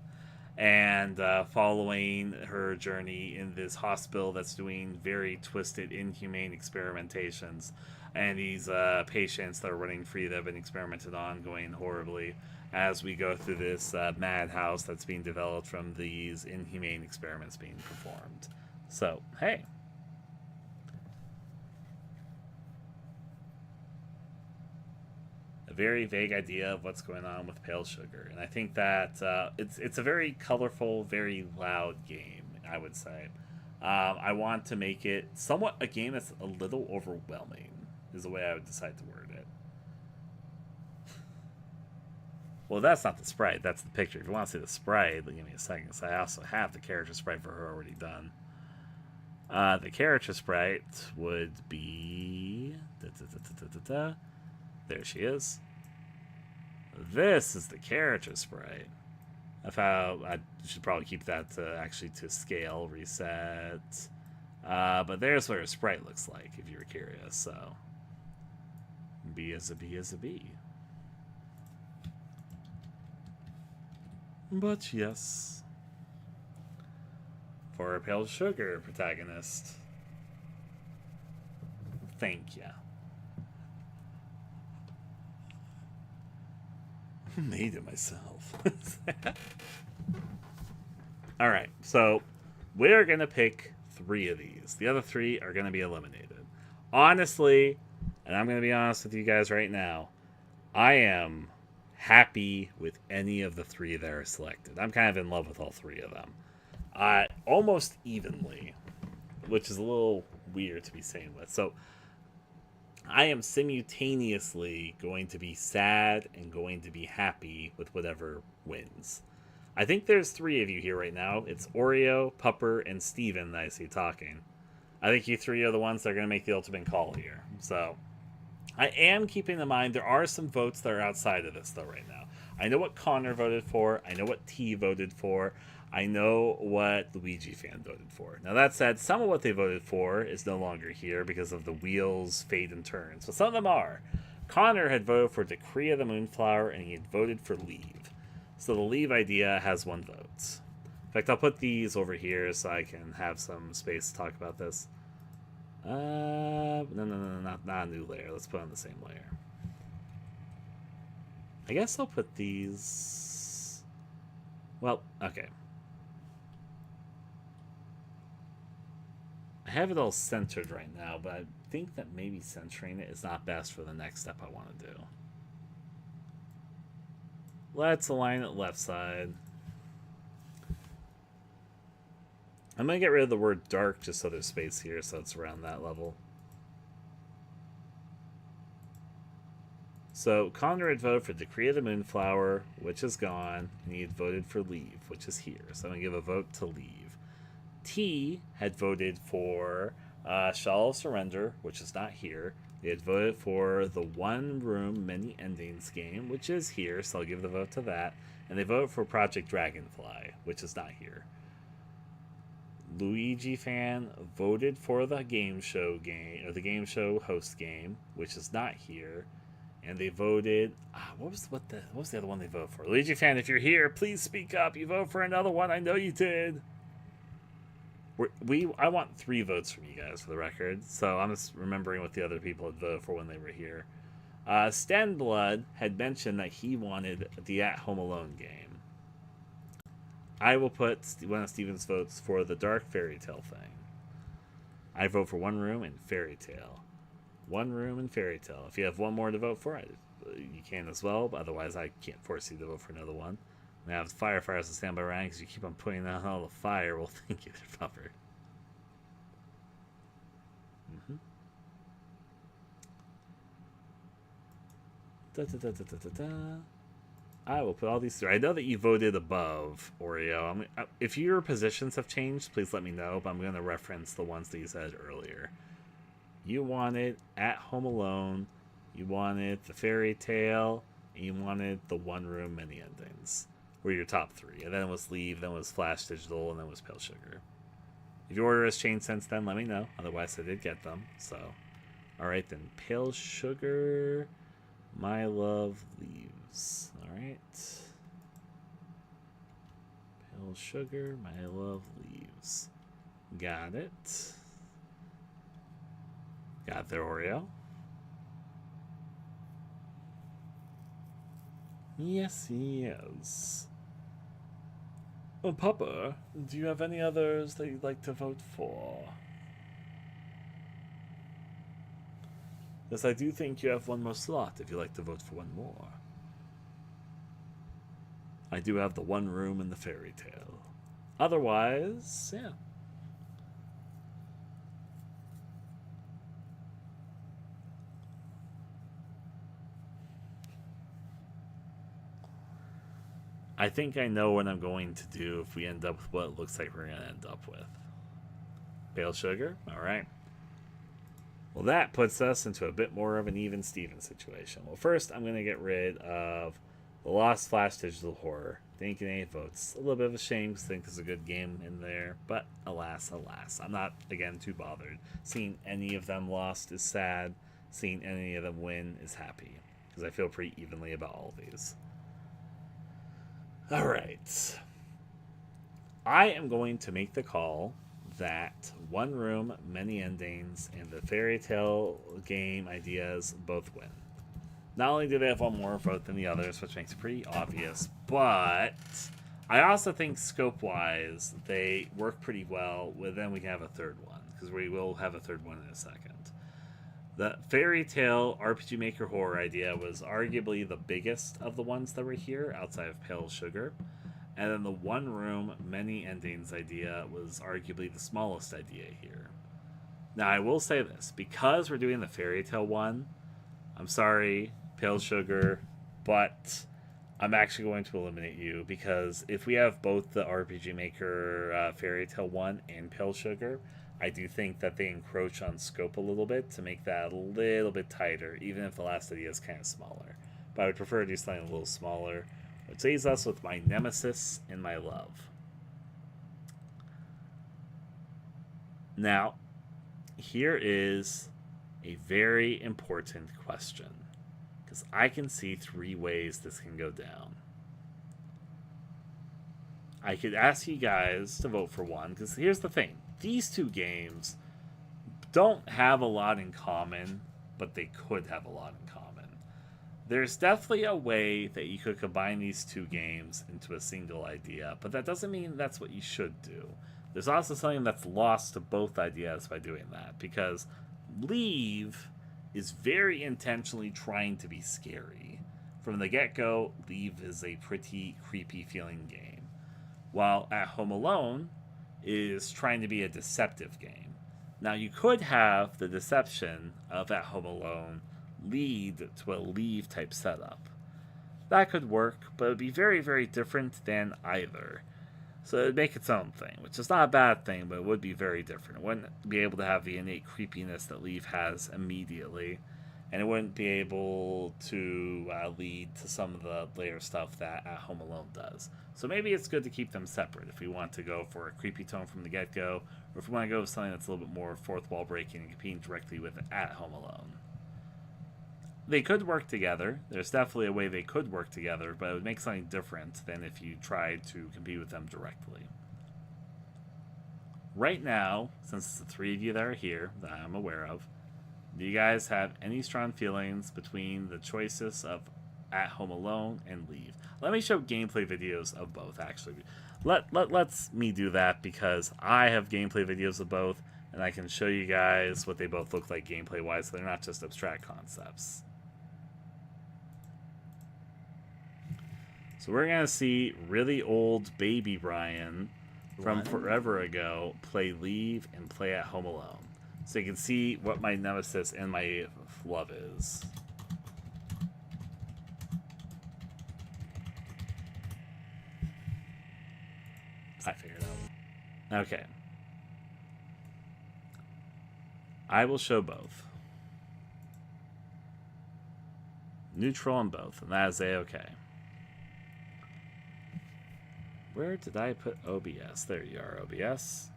And following her journey in this hospital that's doing very twisted, inhumane experimentations. And these patients that are running free that have been experimented on going horribly as we go through this madhouse that's being developed from these inhumane experiments being performed. So, hey. Very vague idea of what's going on with Pale Sugar, and I think that it's a very colorful, very loud game. I would say I want to make it somewhat a game that's a little overwhelming. Is the way I would decide to word it. Well, that's not the sprite. That's the picture. If you want to see the sprite, give me a second. So I also have the character sprite for her already done. The character sprite would be there she is. This is the character sprite. I should probably keep that actually to scale, reset. But there's what her sprite looks like, if you were curious. So, B as a B as a B. But yes, for a Pale Sugar protagonist. Thank ya. Made it myself. Alright, so we're going to pick 3 of these. The other 3 are going to be eliminated. Honestly, and I'm going to be honest with you guys right now, I am happy with any of the 3 that are selected. I'm kind of in love with all 3 of them. Almost evenly, which is a little weird to be sane with. So I am simultaneously going to be sad and going to be happy with whatever wins. I think there's 3 of you here right now. It's Oreo, Pupper, and Steven that I see talking. I think you 3 are the ones that are going to make the ultimate call here. So I am keeping in mind there are some votes that are outside of this, though, right now. I know what Connor voted for. I know what T voted for. I know what Luigi fan voted for. Now, that said, some of what they voted for is no longer here because of the wheels, fade, and turns. But some of them are. Connor had voted for Decree of the Moonflower, and he had voted for Leave. So the Leave idea has 1 vote. In fact, I'll put these over here so I can have some space to talk about this. No, not a new layer. Let's put on the same layer. I guess I'll put these... Well, okay. I have it all centered right now, but I think that maybe centering it is not best for the next step I want to do. Let's align it left side. I'm going to get rid of the word dark just so there's space here, so it's around that level. So Connor had voted for Decree of the Moonflower, which is gone, and he had voted for Leave, which is here. So I'm going to give a vote to Leave. T had voted for Shawl of Surrender, which is not here. They had voted for the One Room Many Endings game, which is here, so I'll give the vote to that. And they voted for Project Dragonfly, which is not here. Luigi fan voted for the game show game, or the game show host game, which is not here. And they voted. What was the other one they voted for? Luigi fan, if you're here, please speak up. You vote for another one. I know you did. I want 3 votes from you guys for the record. So I'm just remembering what the other people had voted for when they were here. Stenblood had mentioned that he wanted the At Home Alone game. I will put one of Steven's votes for the Dark Fairy Tale thing. I vote for One Room and Fairy Tale. One Room and Fairy Tale. If you have one more to vote for, you can as well. But otherwise, I can't force you to vote for another one. And I have firefighters to stand by around because you keep on putting out all the fire. Well, thank you, there, Pupper. I will put all these through. I know that you voted above, Oreo. If your positions have changed, please let me know. But I'm going to reference the ones that you said earlier. You wanted At Home Alone. You wanted the Fairy Tale. And you wanted the One Room Many Endings. Were your top 3. And then it was Leave, then it was Flash Digital, and then it was Pale Sugar. If your order has changed since then, let me know. Otherwise, I did get them. So, alright then. Pale Sugar, My Love Leaves. Alright. Pale Sugar, My Love Leaves. Got it. Got their Oreo. Yes, yes. Oh, Papa, do you have any others that you'd like to vote for? Yes, I do think you have one more slot if you'd like to vote for one more. I do have the One Room and the Fairy Tale. Otherwise, yeah. I think I know what I'm going to do if we end up with what it looks like we're going to end up with. Pale Sugar? Alright. Well, that puts us into a bit more of an even Steven situation. Well, first, I'm going to get rid of the Lost Flash Digital Horror. Didn't get any votes. A little bit of a shame because I think there's a good game in there. But alas, alas. I'm not, again, too bothered. Seeing any of them lost is sad. Seeing any of them win is happy. Because I feel pretty evenly about all of these. Alright. I am going to make the call that One Room, Many Endings, and the Fairy Tale game ideas both win. Not only do they have one more vote than the others, which makes it pretty obvious, but I also think scope-wise, they work pretty well. Well, then we can have a third one, because we will have a third one in a second. The Fairy Tale RPG Maker Horror idea was arguably the biggest of the ones that were here, outside of Pale Sugar. And then the One Room, Many Endings idea was arguably the smallest idea here. Now, I will say this. Because we're doing the Fairy Tale one, I'm sorry, Pale Sugar, but I'm actually going to eliminate you, because if we have both the RPG Maker Fairy Tale 1 and Pale Sugar, I do think that they encroach on scope a little bit to make that a little bit tighter, even if the last idea is kind of smaller. But I would prefer to do something a little smaller, which leaves us with my nemesis and my love. Now, here is a very important question, because I can see 3 ways this can go down. I could ask you guys to vote for one, because here's the thing. These 2 games don't have a lot in common, but they could have a lot in common. There's definitely a way that you could combine these 2 games into a single idea, but that doesn't mean that's what you should do. There's also something that's lost to both ideas by doing that, because Leave is very intentionally trying to be scary. From the get-go, Leave is a pretty creepy feeling game, while At Home Alone is trying to be a deceptive game. Now, you could have the deception of At Home Alone lead to a Leave type setup. That could work, but it would be very, very different than either. So it would make its own thing, which is not a bad thing, but it would be very different. It wouldn't be able to have the innate creepiness that Leave has immediately, and it wouldn't be able to lead to some of the later stuff that At Home Alone does. So maybe it's good to keep them separate if we want to go for a creepy tone from the get-go, or if we want to go with something that's a little bit more fourth wall breaking and competing directly with At Home Alone. They could work together. There's definitely a way they could work together, but it would make something different than if you tried to compete with them directly. Right now, since it's the 3 of you that are here that I'm aware of, do you guys have any strong feelings between the choices of At Home Alone and Leave? Let me show gameplay videos of both, actually. Let's me do that, because I have gameplay videos of both, and I can show you guys what they both look like gameplay-wise, so they're not just abstract concepts. So we're going to see really old baby Brian from forever ago play Leave and play At Home Alone. So you can see what my nemesis and my love is. I figured it out. Okay. I will show both. Neutral on both, and that is A-okay. Where did I put OBS? There you are, OBS.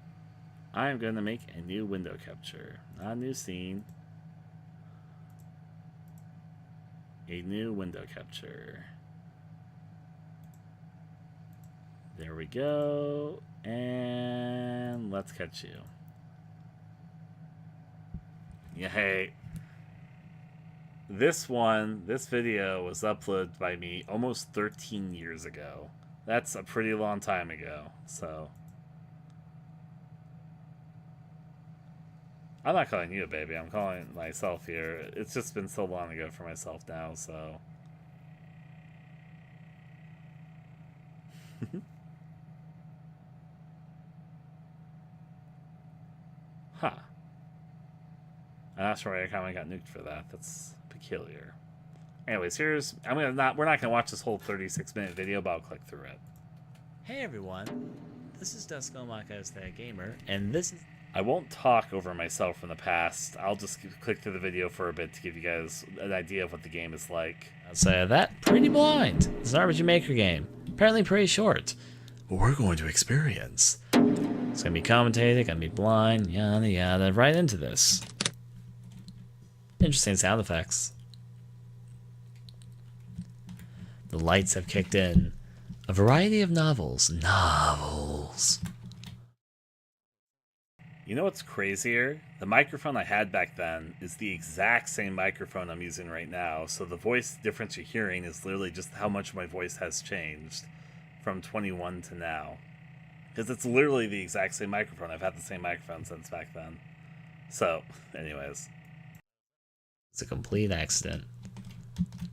I am going to make a new window capture. Not a new scene. A new window capture. There we go. And let's catch you. Yay. This video was uploaded by me almost 13 years ago. That's a pretty long time ago, so. I'm not calling you a baby, I'm calling myself here. It's just been so long ago for myself now, so. Huh. I'm not sure why I kind of got nuked for that. That's peculiar. Anyways, we're not gonna watch this whole 36-minute video, but I'll click through it. Hey everyone, this is Dusk-O-Maka the Gamer, and this is... I won't talk over myself from the past. I'll just click through the video for a bit to give you guys an idea of what the game is like. Outside of that, pretty blind. It's an RPG Maker game. Apparently pretty short. But we're going to experience. It's gonna be commentated, gonna be blind, yada yada, right into this. Interesting sound effects. The lights have kicked in. A variety of novels. You know what's crazier? The microphone I had back then is the exact same microphone I'm using right now, so the voice difference you're hearing is literally just how much my voice has changed from 21 to now. Because it's literally the exact same microphone. I've had the same microphone since back then. So, anyways. It's a complete accident.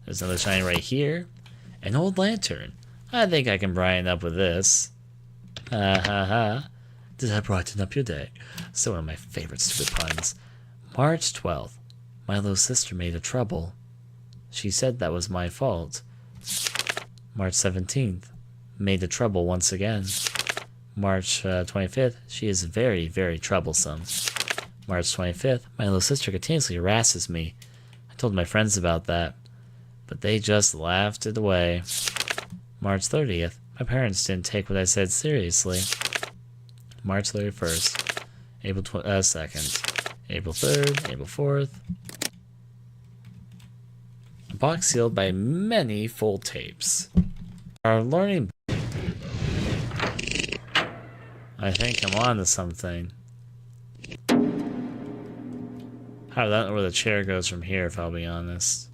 There's another shine right here. An old lantern. I think I can brighten up with this. Ha ha ha. Did I brighten up your day? Still one of my favorite stupid puns. March 12th. My little sister made a trouble. She said that was my fault. March 17th. Made the trouble once again. March 25th. She is very, very troublesome. March 25th. My little sister continuously harasses me. I told my friends about that, but they just laughed it away. March 30th. My parents didn't take what I said seriously. March 31st. April 2nd. April 3rd. April 4th. A box sealed by many full tapes. Our learning... I think I'm on to something. I don't know where the chair goes from here, if I'll be honest.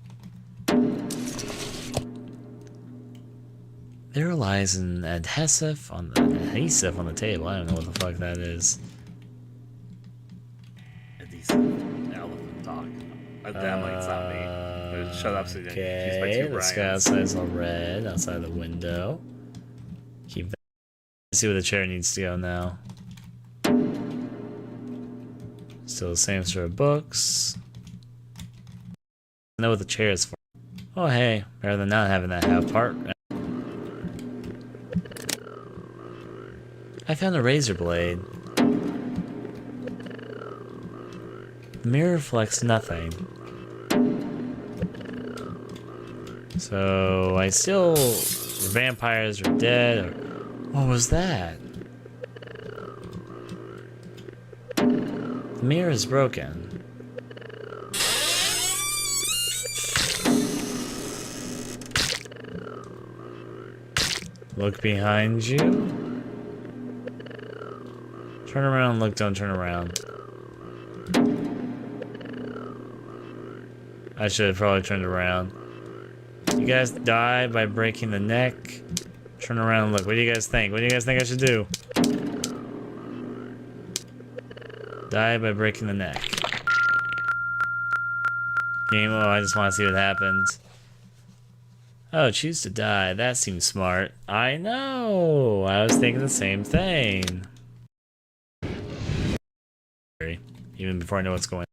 There lies an adhesive on the table. I don't know what the fuck that is. Adhesive. Elephant talk. That might's not me. Shut up so you don't get confused by Okay, two let's go Ryans. outside. It's all red outside the window. Keep that. Let's see where the chair needs to go now. Still the same sort of books. I know what the chair is for. Oh hey, better than not having that half part. I found a razor blade. The mirror reflects nothing. So I still... vampires are dead. Or, what was that? The mirror is broken. Look behind you. Turn around, look, don't turn around. I should have probably turned around. You guys die by breaking the neck. Turn around and look. What do you guys think? What do you guys think I should do? Die by breaking the neck. Game. Oh, I just want to see what happens. Oh, choose to die. That seems smart. I know. I was thinking the same thing. Even before I know what's going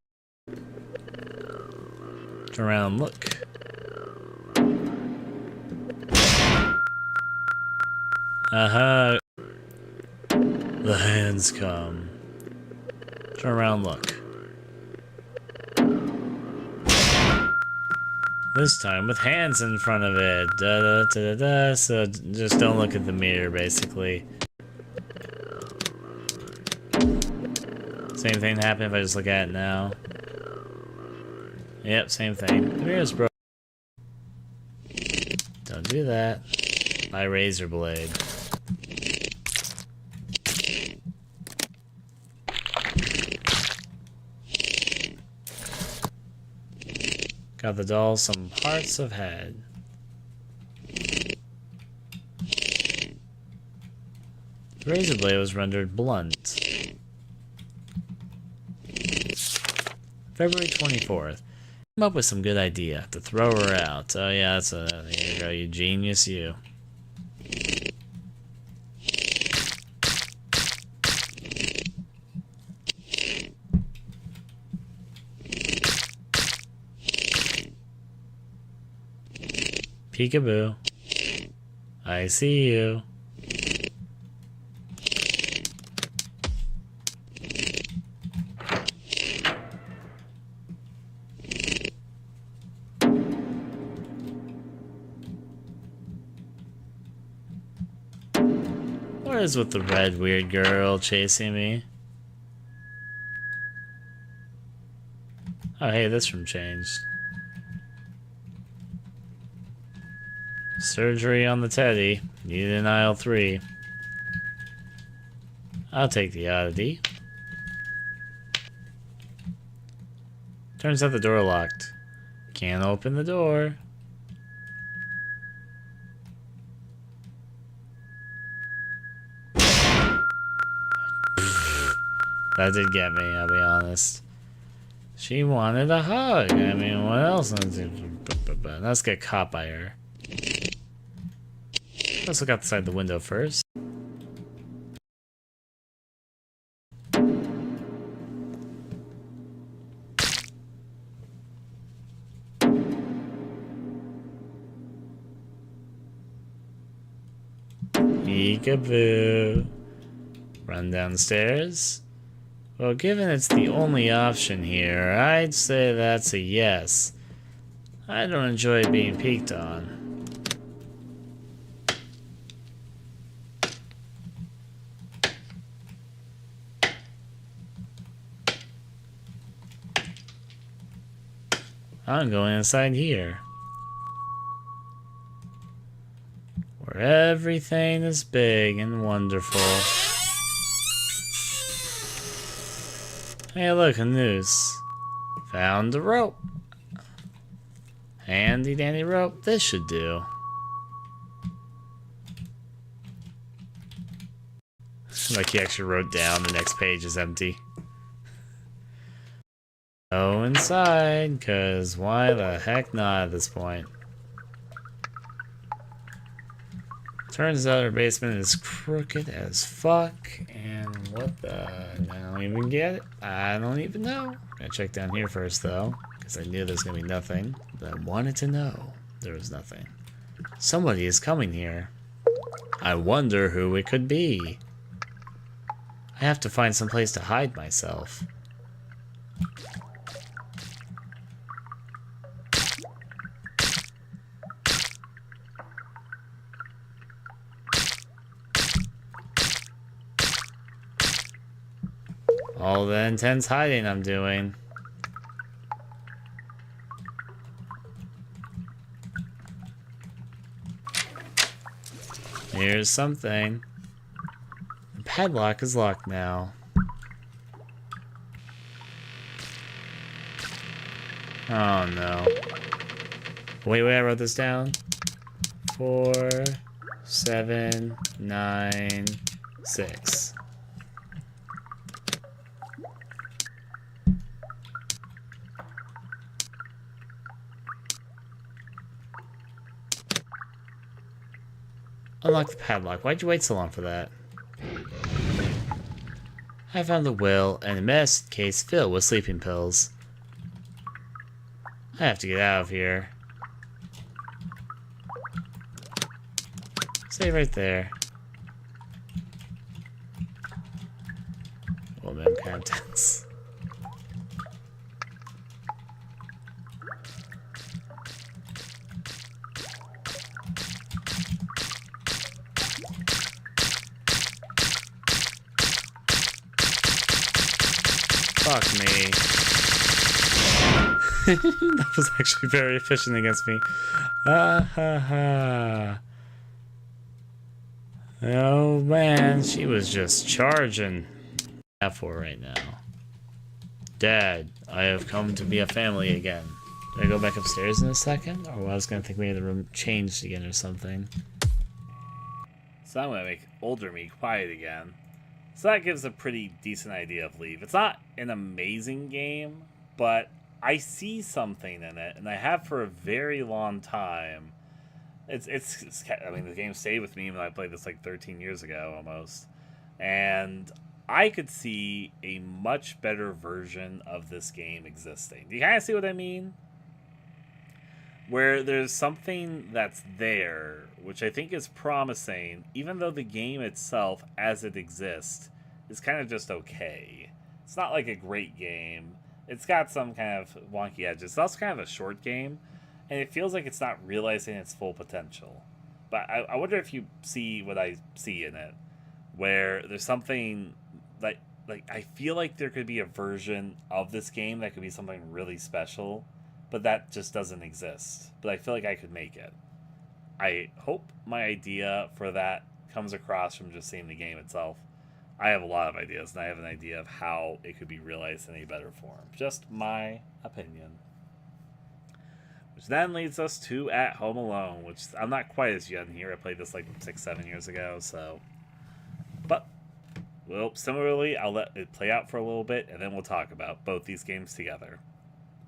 on. Turn around and look. Uh-huh. The hands come. Turn around and look. This time with hands in front of it. Da da da da da. So just don't look at the mirror, basically. Same thing happened if I just look at it now. Yep, same thing. The mirror's broken. Don't do that. My razor blade. Got the doll some parts of head. The razor blade was rendered blunt. February 24th. Came up with some good idea to throw her out. Oh yeah, that's a... Here you go, you genius, you. Peekaboo. I see you. What is with the red weird girl chasing me? Oh hey, this room changed. Surgery on the teddy. Needed in aisle 3. I'll take the oddity. Turns out the door locked. Can't open the door. That did get me, I'll be honest. She wanted a hug. I mean, what else? Let's get caught by her. Let's look outside the window first. Peekaboo. Run downstairs? Well, given it's the only option here, I'd say that's a yes. I don't enjoy being peeked on. I'm going inside here, where everything is big and wonderful. Hey look, a noose. Found a rope. Handy dandy rope, this should do. Like he actually wrote down the next page is empty. Go inside, cause why the heck not at this point? Turns out our basement is crooked as fuck, and what the... I don't even get it. I don't even know. Gotta check down here first though, because I knew there's gonna be nothing. But I wanted to know there was nothing. Somebody is coming here. I wonder who it could be. I have to find some place to hide myself. All the intense hiding I'm doing. Here's something. The padlock is locked now. Oh no. Wait, I wrote this down. 4, 7, 9, 6. Unlock the padlock. Why'd you wait so long for that? I found the will and a medicine case filled with sleeping pills. I have to get out of here. Stay right there. Oh man, I'm kind of tense. Fuck me. That was actually very efficient against me. Ha ha ha. Oh man, she was just charging. For right now. Dad, I have come to be a family again. Do I go back upstairs in a second? Or I was gonna think maybe the room changed again or something. So I'm gonna make older me quiet again. So that gives a pretty decent idea of Leave. It's not an amazing game, but I see something in it, and I have for a very long time. It's I mean, the game stayed with me when I played this like 13 years ago almost, and I could see a much better version of this game existing. Do you kind of see what I mean? Where there's something that's there, which I think is promising, even though the game itself, as it exists, is kind of just okay. It's not like a great game. It's got some kind of wonky edges. It's also kind of a short game, and it feels like it's not realizing its full potential. But I wonder if you see what I see in it, where there's something like I feel like there could be a version of this game that could be something really special, but that just doesn't exist. But I feel like I could make it. I hope my idea for that comes across from just seeing the game itself. I have a lot of ideas, and I have an idea of how it could be realized in a better form. Just my opinion. Which then leads us to At Home Alone, which I'm not quite as young here. I played this like 6-7 years ago, so... But, well, similarly, I'll let it play out for a little bit, and then we'll talk about both these games together.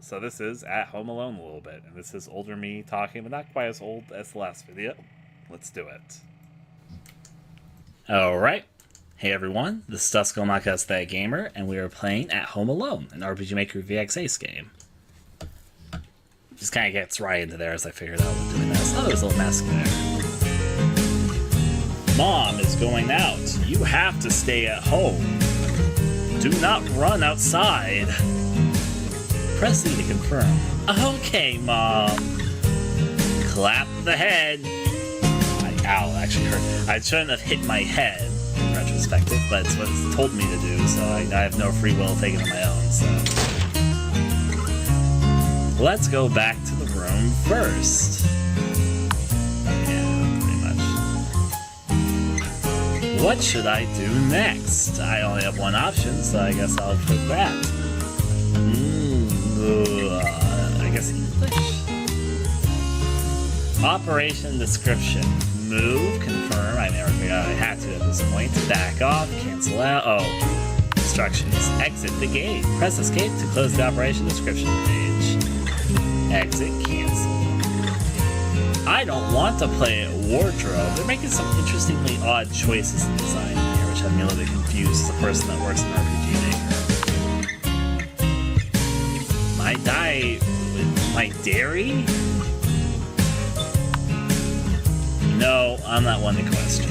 So this is At Home Alone a little bit, and this is older me talking, but not quite as old as the last video. Let's do it. Alright. Hey everyone, this is Dusko Knockout's That Gamer, and we are playing At Home Alone, an RPG Maker VX Ace game. Just kind of gets right into there as I figured out what doing this. Oh, there's a little mask there. Mom is going out. You have to stay at home. Do not run outside. Press E to confirm. Okay, Mom. Clap the head. Ow, it actually hurt. I shouldn't have hit my head in retrospective, but it's what it's told me to do, so I have no free will to take it on my own, so. Let's go back to the room first. Yeah, pretty much. What should I do next? I only have one option, so I guess I'll put that. I guess English? Operation description. Move, confirm. I never figured out I had to at this point. Back off, cancel out. Oh. Instructions. Exit the game. Press escape to close the operation description page. Exit, cancel. I don't want to play wardrobe. They're making some interestingly odd choices in design here, which have me a little bit confused as a person that works in RPG Maker. My dairy? No, I'm not one to question.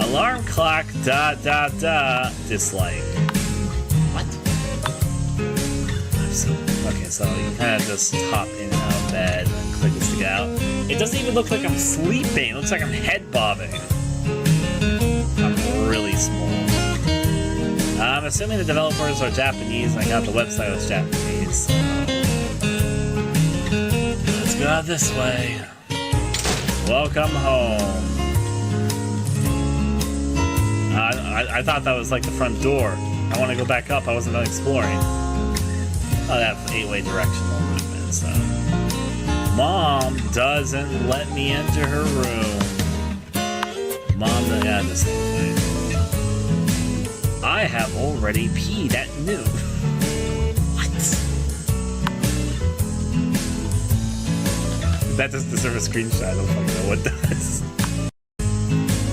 Alarm clock, ... dislike. What? I'm so... Okay, so you kind of just hop in and out of bed and click this to get out. It doesn't even look like I'm sleeping. It looks like I'm head bobbing. I'm really small. I'm assuming the developers are Japanese and I got the website was Japanese, so... Let's go out this way. Welcome home. I thought that was like the front door. I want to go back up. I wasn't done exploring. Oh, that's 8-way directional movement, so... Mom doesn't let me enter her room. Mom doesn't have this thing. I have already peed at noon. That doesn't deserve a screenshot. I don't fucking know what does.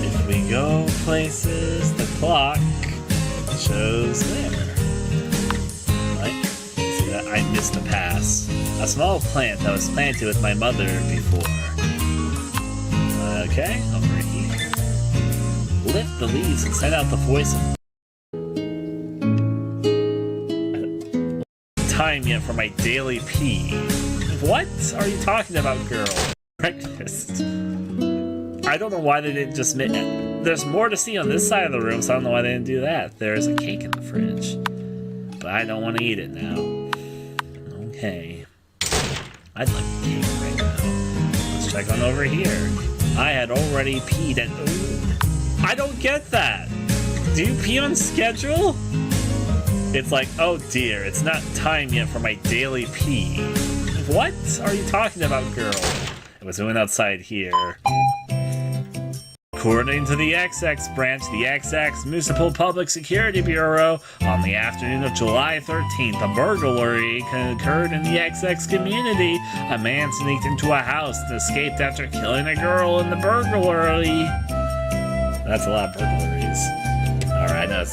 If we go places, the clock shows there. Right? See that? I missed a pass. A small plant that was planted with my mother before. Okay, over here. Lift the leaves and send out the voice of... Time yet for my daily pee. What are you talking about, girl? Breakfast. I don't know why they didn't just make it. There's more to see on this side of the room, so I don't know why they didn't do that. There's a cake in the fridge. But I don't want to eat it now. Okay. I'd like a cake right now. Let's check on over here. I had already peed at... Ooh. I don't get that! Do you pee on schedule? It's like, oh dear, it's not time yet for my daily pee. What are you talking about, girl? It was doing outside here. According to the XX branch, the XX Municipal Public Security Bureau, on the afternoon of July 13th, a burglary occurred in the XX community. A man sneaked into a house and escaped after killing a girl in the burglary. That's a lot of burglaries. Alright, no, it's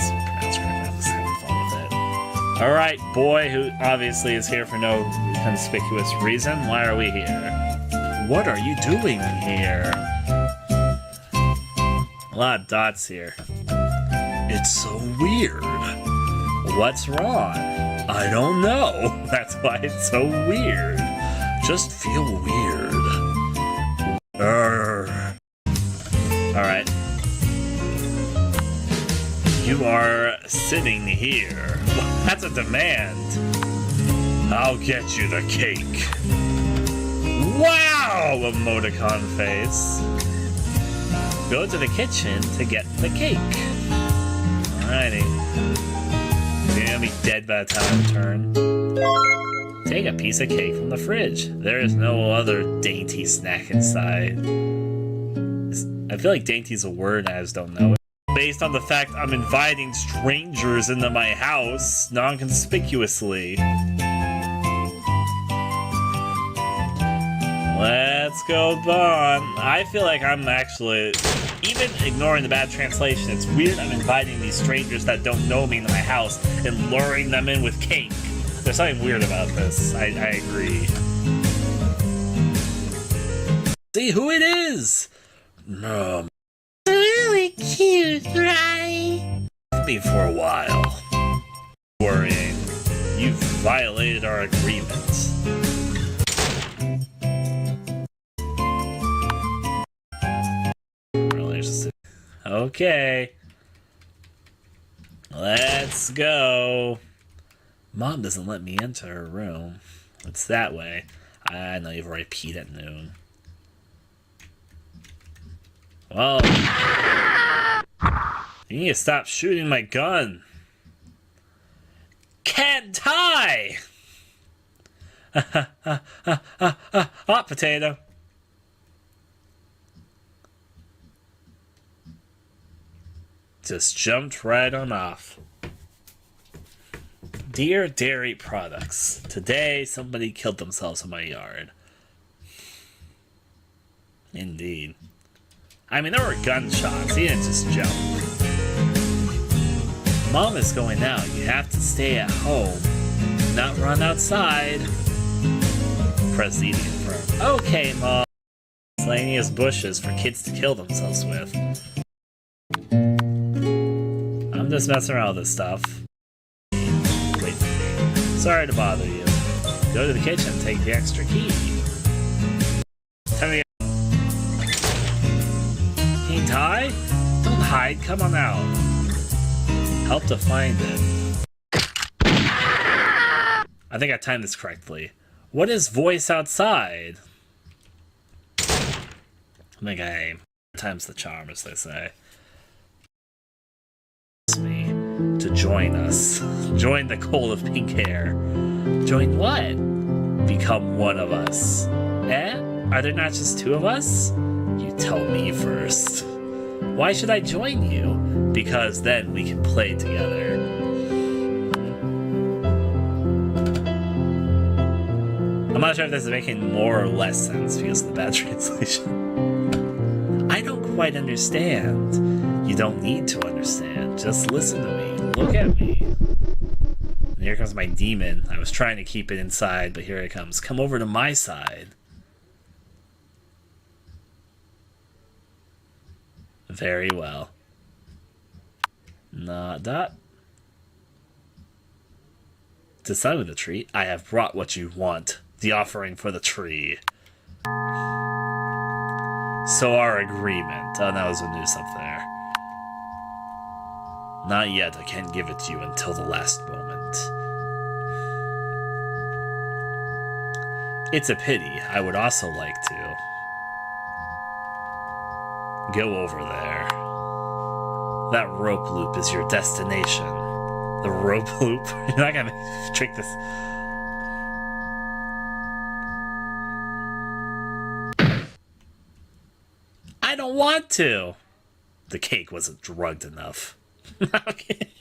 pronounced correct. I'm just gonna fall with it. Alright, boy, who obviously is here for no conspicuous reason. Why are we here? What are you doing here? A lot of dots here. It's so weird. What's wrong? I don't know. That's why it's so weird. Just feel weird. Alright. You are sitting here. That's a demand. I'll get you the cake. Wow! Emoticon face. Go to the kitchen to get the cake. Alrighty. You're gonna be dead by the time I return. Take a piece of cake from the fridge. There is no other dainty snack inside. I feel like dainty's a word, I just don't know it. Based on the fact I'm inviting strangers into my house non-conspicuously. Let's go, Bon. I feel like I'm actually, even ignoring the bad translation, it's weird I'm inviting these strangers that don't know me into my house and luring them in with cake. There's something weird about this. I agree. See who it is! Really cute, right? Me for a while. Worrying. You've violated our agreement. Okay. Let's go. Mom doesn't let me enter her room. It's that way. I know you've already peed at noon. Well, you need to stop shooting my gun. Can't tie! Hot potato. Just jumped right on off. Dear Dairy Products, today somebody killed themselves in my yard. Indeed. I mean, there were gunshots. He didn't just jump. Mom is going out. You have to stay at home. Not run outside. Press E to confirm. Okay, Mom. Miscellaneous bushes for kids to kill themselves with. I'm just messing around with this stuff. Wait for me. Sorry to bother you. Go to the kitchen and take the extra key. Tell me. King Ty? Don't hide, come on out. Help to find it. I think I timed this correctly. What is voice outside? I think I times the charm, as they say. Me to join us. Join the cold of pink hair. Join what? Become one of us. Eh? Are there not just two of us? You tell me first. Why should I join you? Because then we can play together. I'm not sure if this is making more or less sense because of the bad translation. I don't quite understand. You don't need to understand. Just listen to me. Look at me. And here comes my demon. I was trying to keep it inside, but here it comes. Come over to my side. Very well. Not that. To sign with the tree, I have brought what you want. The offering for the tree. So our agreement. Oh, that was some news up there. Not yet. I can't give it to you until the last moment. It's a pity. I would also like to go over there. That rope loop is your destination. The rope loop? You're not gonna trick this. I don't want to. The cake wasn't drugged enough. Okay.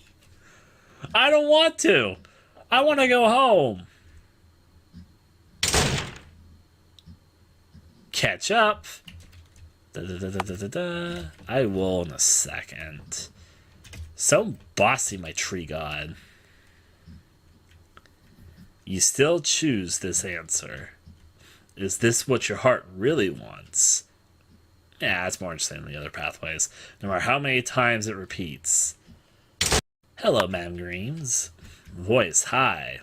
I don't want to. I want to go home. Catch up. I will in a second. So bossy, my tree god. You still choose this answer. Is this what your heart really wants? Yeah, it's more interesting than the other pathways. No matter how many times it repeats. Hello, Ma'am Greens. Voice high.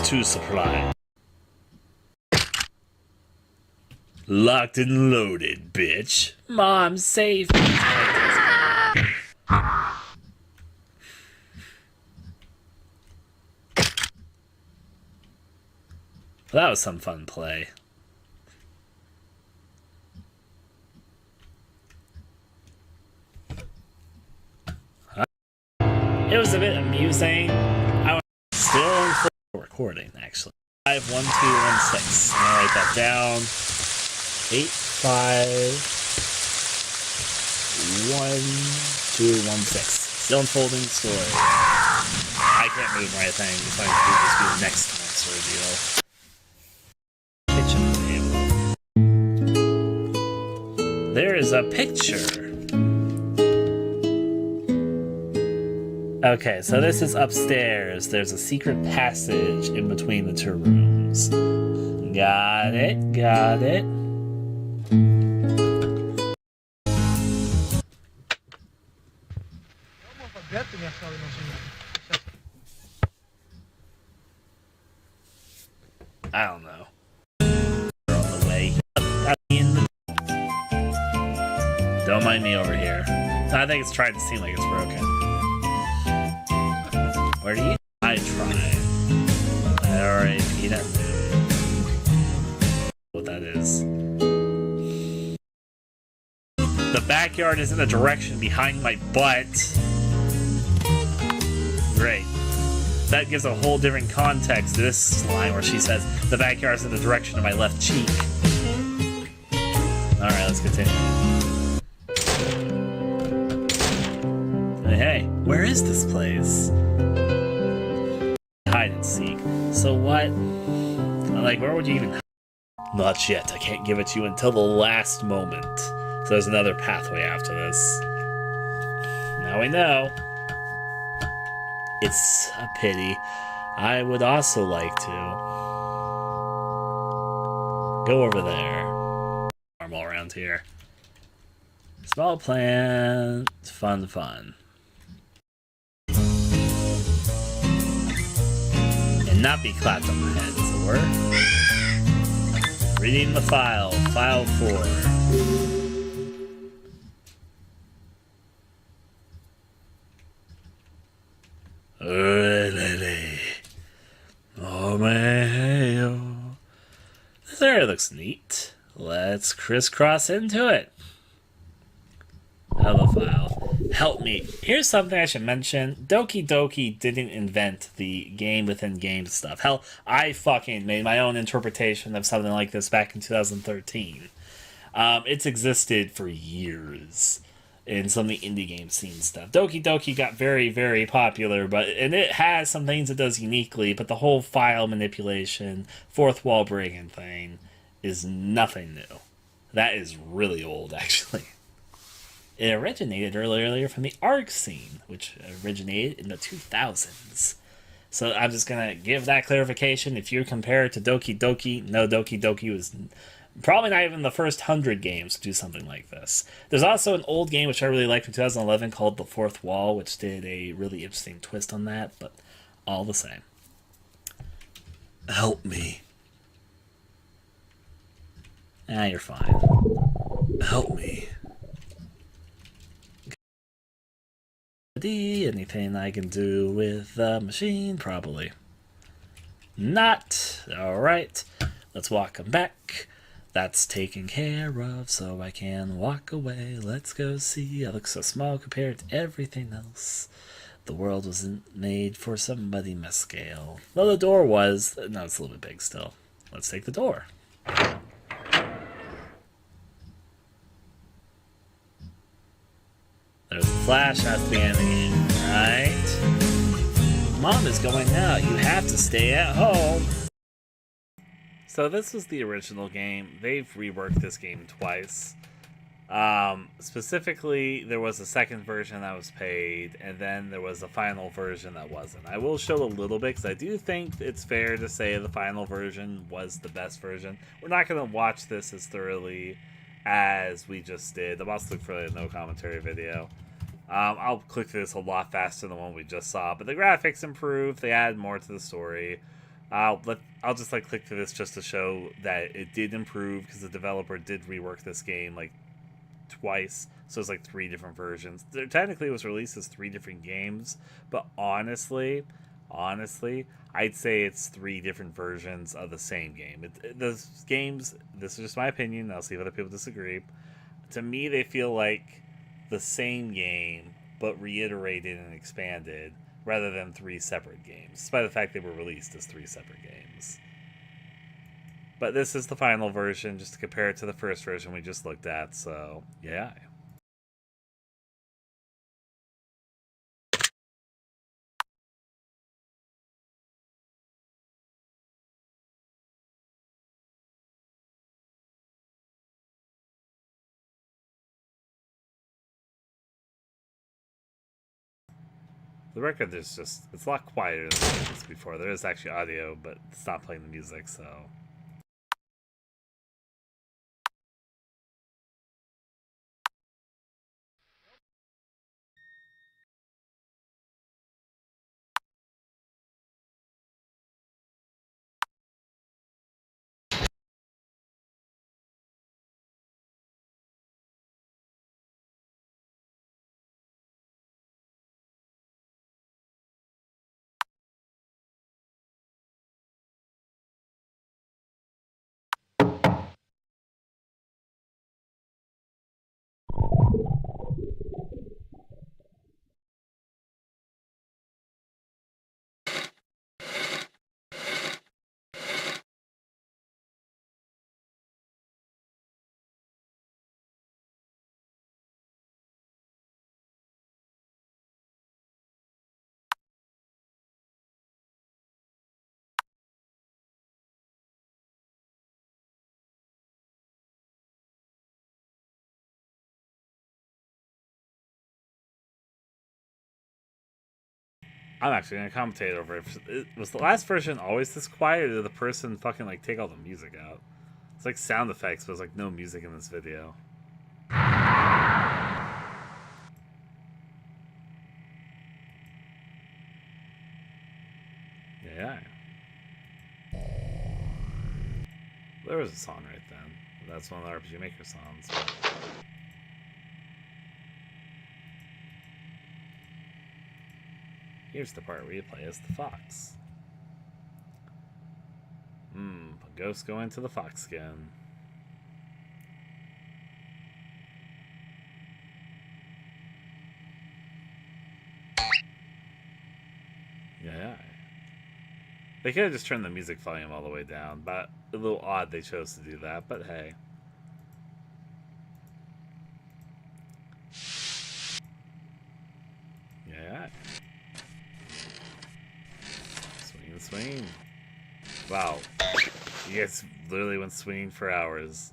To supply. Locked and loaded, bitch. Mom, save me. Well, that was some fun play. It was a bit amusing. I was still in full recording, actually. 51216. I'm gonna write that down. 851216. Still unfolding story. I can't move my thing. It's going to just be the next time's reveal. Kitchen table. There is a picture. Okay, so this is upstairs. There's a secret passage in between the two rooms. Got it, got it. I don't know. On the way. Don't mind me over here. I think it's trying to seem like it's broken. Where do you? I try. R.I.P. that movie. What that is. The backyard is in the direction behind my butt. Great. That gives a whole different context to this line where she says, the backyard is in the direction of my left cheek. Alright, let's continue. Hey, where is this place? Hide and seek. So what? Like, where would you even hide? Not yet. I can't give it to you until the last moment. So there's another pathway after this. Now we know. It's a pity. I would also like to go over there. Normal around here. Small plant. Fun. And not be clapped on the head, as it were. Reading the file. File 4. Oh man, this area looks neat. Let's crisscross into it. Hello, file. Help me. Here's something I should mention. Doki Doki didn't invent the game within game stuff. Hell, I fucking made my own interpretation of something like this back in 2013. It's existed for years in some of the indie game scene stuff. Doki Doki got very, very popular, and it has some things it does uniquely, but the whole file manipulation, fourth wall breaking thing is nothing new. That is really old, actually. It originated earlier from the ARC scene, which originated in the 2000s. So I'm just going to give that clarification. If you compare it to Doki Doki, no, Doki Doki was probably not even the first 100 games to do something like this. There's also an old game which I really liked from 2011 called The Fourth Wall, which did a really interesting twist on that, but all the same. Help me. You're fine. Help me. Anything I can do with the machine? Probably not. Alright, let's walk him back. That's taken care of, so I can walk away. Let's go see. I look so small compared to everything else. The world wasn't made for somebody mescale. Well, the door was. No, it's a little bit big still. Let's take the door. There's a flash at the end of the game, right? Mom is going out. You have to stay at home. So this was the original game. They've reworked this game twice. Specifically, there was a second version that was paid, and then there was a final version that wasn't. I will show a little bit, because I do think it's fair to say the final version was the best version. We're not going to watch this as thoroughly as we just did. I'm also looking for a no commentary video. I'll click through this a lot faster than the one we just saw, but the graphics improved. They add more to the story. I'll just click through this just to show that it did improve, because the developer did rework this game like twice, so it's like 3 different versions. Technically, it was released as 3 different games, but honestly, I'd say it's 3 different versions of the same game. The games, this is just my opinion, I'll see if other people disagree. To me, they feel like the same game, but reiterated and expanded, rather than 3 separate games, despite the fact they were released as 3 separate games. But this is the final version, just to compare it to the first version we just looked at, so yeah. The record is just, it's a lot quieter than it was before. There is actually audio, but it's not playing the music, so I'm actually gonna commentate over it. Was the last version always this quiet, or did the person fucking like take all the music out? It's like sound effects, but there's like no music in this video. Yeah. There was a song right then. That's one of the RPG Maker songs. But... here's the part where you play as the fox. Ghosts go into the fox skin. Yeah. They could have just turned the music volume all the way down, but a little odd they chose to do that, but hey. Yeah. Swing, swing. Wow. You guys literally went swinging for hours.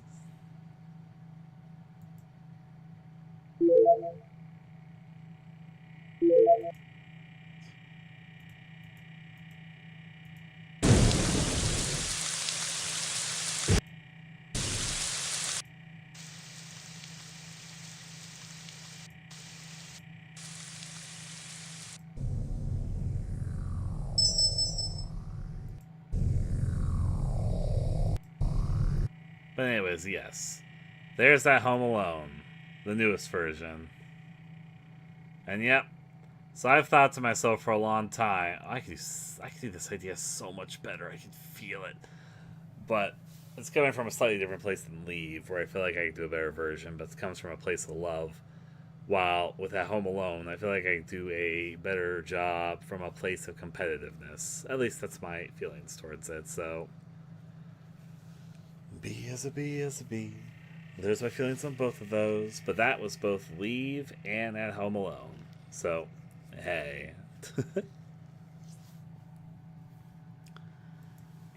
But anyways, yes. There's that Home Alone. The newest version. And yep. So I've thought to myself for a long time, I could do this idea so much better. I could feel it. But it's coming from a slightly different place than Leave, where I feel like I could do a better version, but it comes from a place of love. While with that Home Alone, I feel like I could do a better job from a place of competitiveness. At least that's my feelings towards it. So, B as a B as a B. There's my feelings on both of those, but that was both Leave and at Home Alone. So, hey.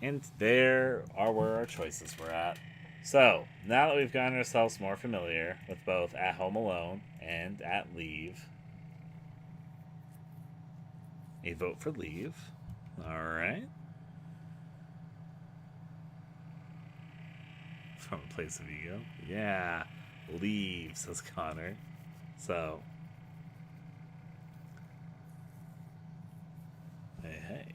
And there are where our choices were at. So, now that we've gotten ourselves more familiar with both At Home Alone and At Leave, a vote for Leave. Alright. From a place of ego. Yeah, Leave, says Connor. So, hey.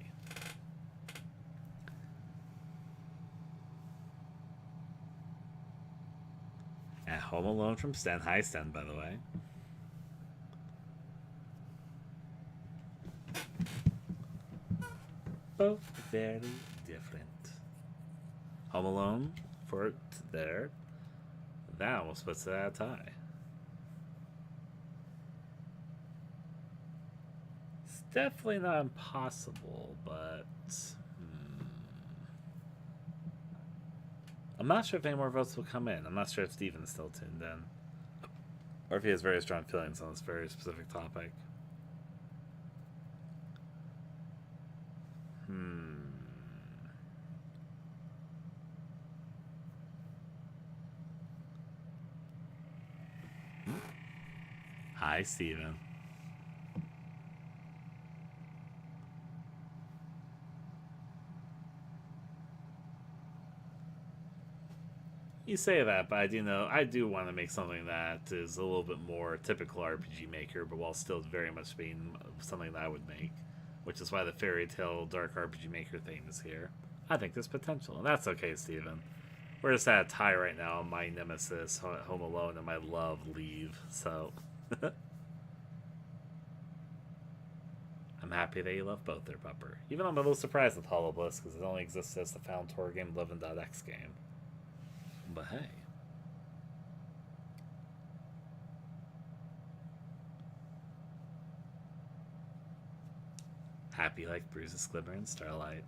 At Home Alone from Sten. Hi, Sten, by the way. Both very different. Home Alone for there. That almost puts it at a tie. It's definitely not impossible, but... I'm not sure if any more votes will come in. I'm not sure if Steven's still tuned in. Or if he has very strong feelings on this very specific topic. Hi, Steven. You say that, but I do want to make something that is a little bit more typical RPG Maker, but while still very much being something that I would make, which is why the Fairy Tale Dark RPG Maker theme is here. I think there's potential, and that's okay, Steven. We're just at a tie right now on my nemesis, Home Alone, and my love, Leave, so... I'm happy that you love both there, Pupper. Even though I'm a little surprised with Hollow Bliss, because it only exists as the Found Tor game, Levin.x game. But hey. Happy like Bruises, Glimmer, and Starlight.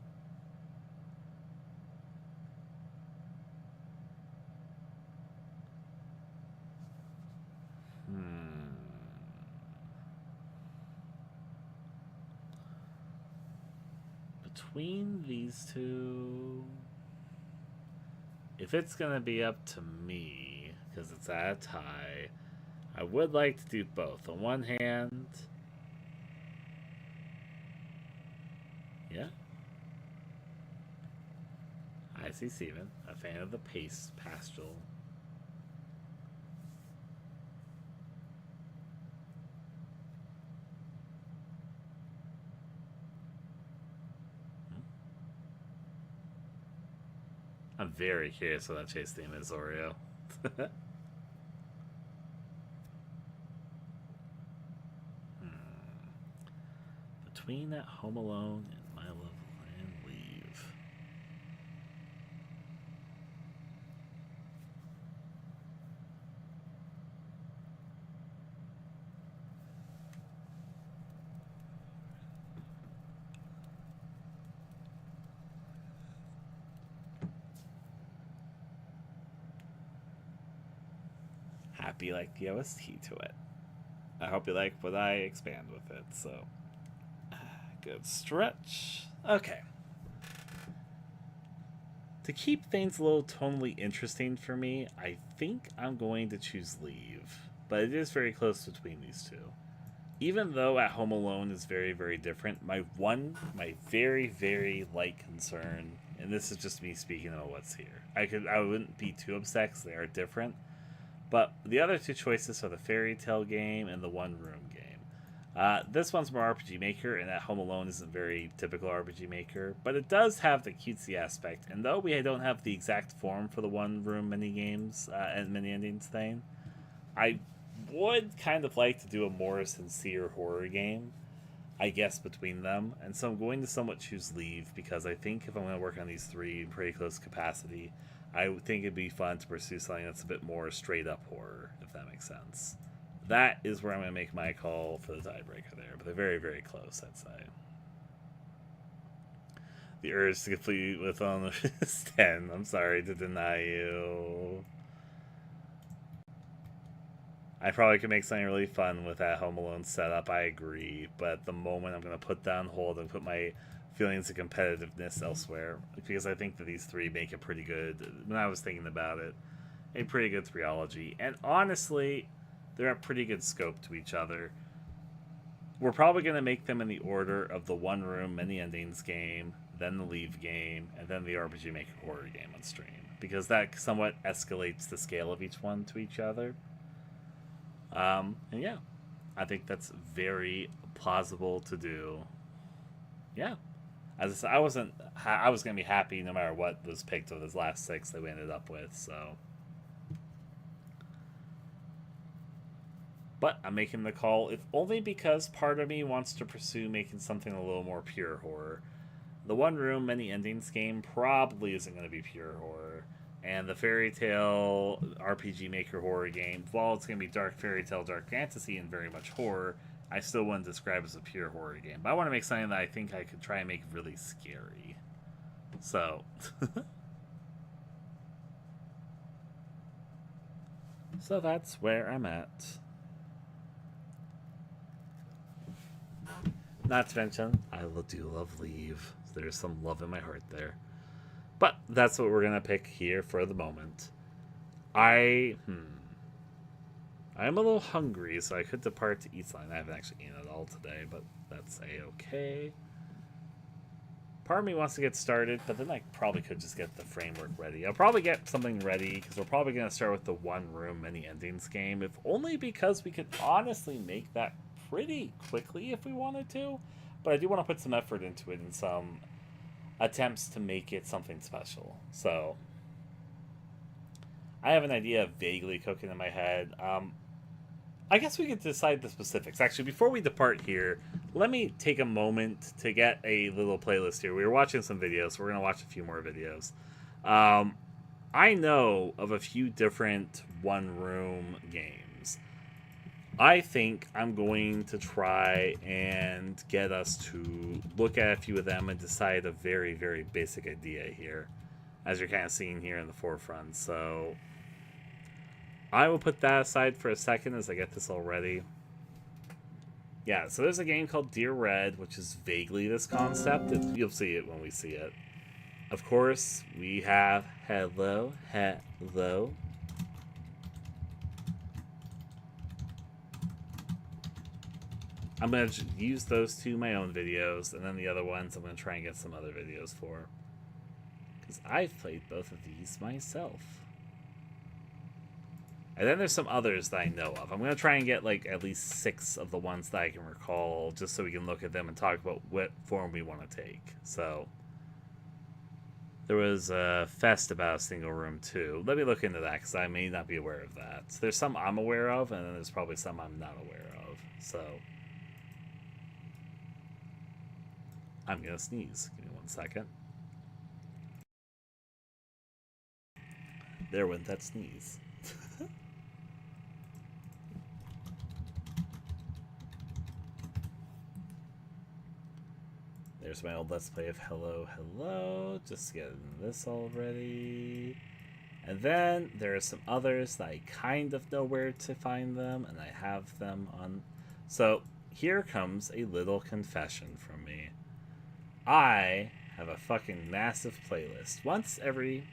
Between these two... if it's gonna be up to me, because it's at a tie, I would like to do both. On one hand, Yeah. I see Steven, a fan of the pace pastel. I'm very curious what that chase theme is, Oreo. Between that Home Alone and My Love and Leave. Happy like the OST to it. I hope you like what I expand with it, so. Good stretch. Okay. To keep things a little tonally interesting for me, I think I'm going to choose Leave. But it is very close between these two. Even though At Home Alone is very, very different, my very, very light concern, and this is just me speaking about what's here. I wouldn't be too upset because they are different. But the other two choices are the Fairy Tale game and the One Room game. This one's more RPG Maker, and At Home Alone isn't very typical RPG Maker, but it does have the cutesy aspect. And though we don't have the exact form for the One Room mini games and mini endings thing, I would kind of like to do a more sincere horror game, I guess, between them. And so I'm going to somewhat choose Leave, because I think if I'm going to work on these three in pretty close capacity, I would think it'd be fun to pursue something that's a bit more straight up horror, if that makes sense. That is where I'm going to make my call for the tiebreaker there, but they're very, very close, I'd say. The urge to complete with on is 10. I'm sorry to deny you. I probably could make something really fun with that Home Alone setup, I agree, but at the moment I'm going to put that on hold and put my feelings of competitiveness elsewhere, because I think that these three make a pretty good, when I was thinking about it, a pretty good trilogy. And honestly, they're a pretty good scope to each other. We're probably going to make them in the order of the One Room Many Endings game, then the Leave game, and then the RPG Maker horror game on stream, because that somewhat escalates the scale of each one to each other. And yeah, I think that's very plausible to do. Yeah. As I said, I was going to be happy no matter what was picked of those last six that we ended up with, so. But I'm making the call, if only because part of me wants to pursue making something a little more pure horror. The One Room Many Endings game probably isn't going to be pure horror. And the Fairy Tale RPG Maker horror game, while it's going to be dark fairy tale, dark fantasy, and very much horror, I still wouldn't describe as a pure horror game. But I want to make something that I think I could try and make really scary. So. So that's where I'm at. Not to mention, I do love Leave. There's some love in my heart there. But that's what we're going to pick here for the moment. I'm a little hungry, so I could depart to eat something. I haven't actually eaten at all today, but that's a-okay. Part of me wants to get started, but then I probably could just get the framework ready. I'll probably get something ready, because we're probably going to start with the One Room Many Endings game, if only because we could honestly make that pretty quickly if we wanted to. But I do want to put some effort into it and some attempts to make it something special. So I have an idea vaguely cooking in my head. I guess we could decide the specifics. Actually, before we depart here, let me take a moment to get a little playlist here. We were watching some videos, so we're going to watch a few more videos. I know of a few different one-room games. I think I'm going to try and get us to look at a few of them and decide a very, very basic idea here, as you're kind of seeing here in the forefront. So I will put that aside for a second as I get this all ready. Yeah, so there's a game called Dear Red, which is vaguely this concept. You'll see it when we see it. Of course, we have Hello. I'm going to use those two my own videos, and then the other ones I'm going to try and get some other videos for. Because I've played both of these myself. And then there's some others that I know of. I'm going to try and get like at least 6 of the ones that I can recall, just so we can look at them and talk about what form we want to take. So there was a fest about a single room too. Let me look into that because I may not be aware of that. So there's some I'm aware of, and then there's probably some I'm not aware of. So I'm going to sneeze. Give me 1 second. There went that sneeze. There's my old Let's Play of Hello, Hello. Just getting this already. And then there are some others that I kind of know where to find them, and I have them on. So here comes a little confession from me. I have a fucking massive playlist. Once every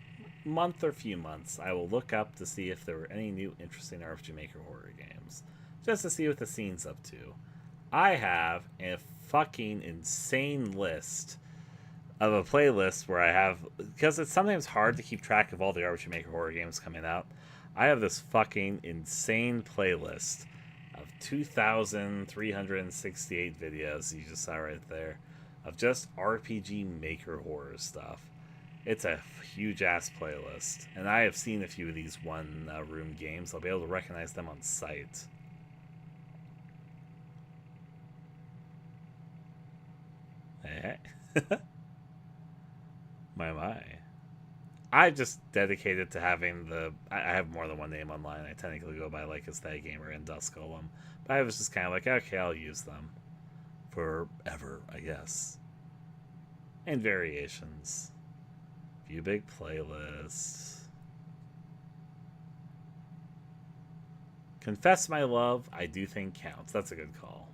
month or few months, I will look up to see if there were any new interesting RPG Maker horror games, just to see what the scene's up to. I have a fucking insane list of a playlist where I have, because it's sometimes hard to keep track of all the RPG Maker horror games coming out. I have this fucking insane playlist of 2,368 videos you just saw right there of just RPG Maker horror stuff. It's a huge ass playlist, and I have seen a few of these one room games. I'll be able to recognize them on sight. Hey. My. I just dedicated to having the. I have more than one name online. I technically go by like Yai Gamer and Dusk Golem. But I was just kind of like, okay, I'll use them. Forever, I guess. And variations. View big playlist. Confess My Love, I do think counts. That's a good call.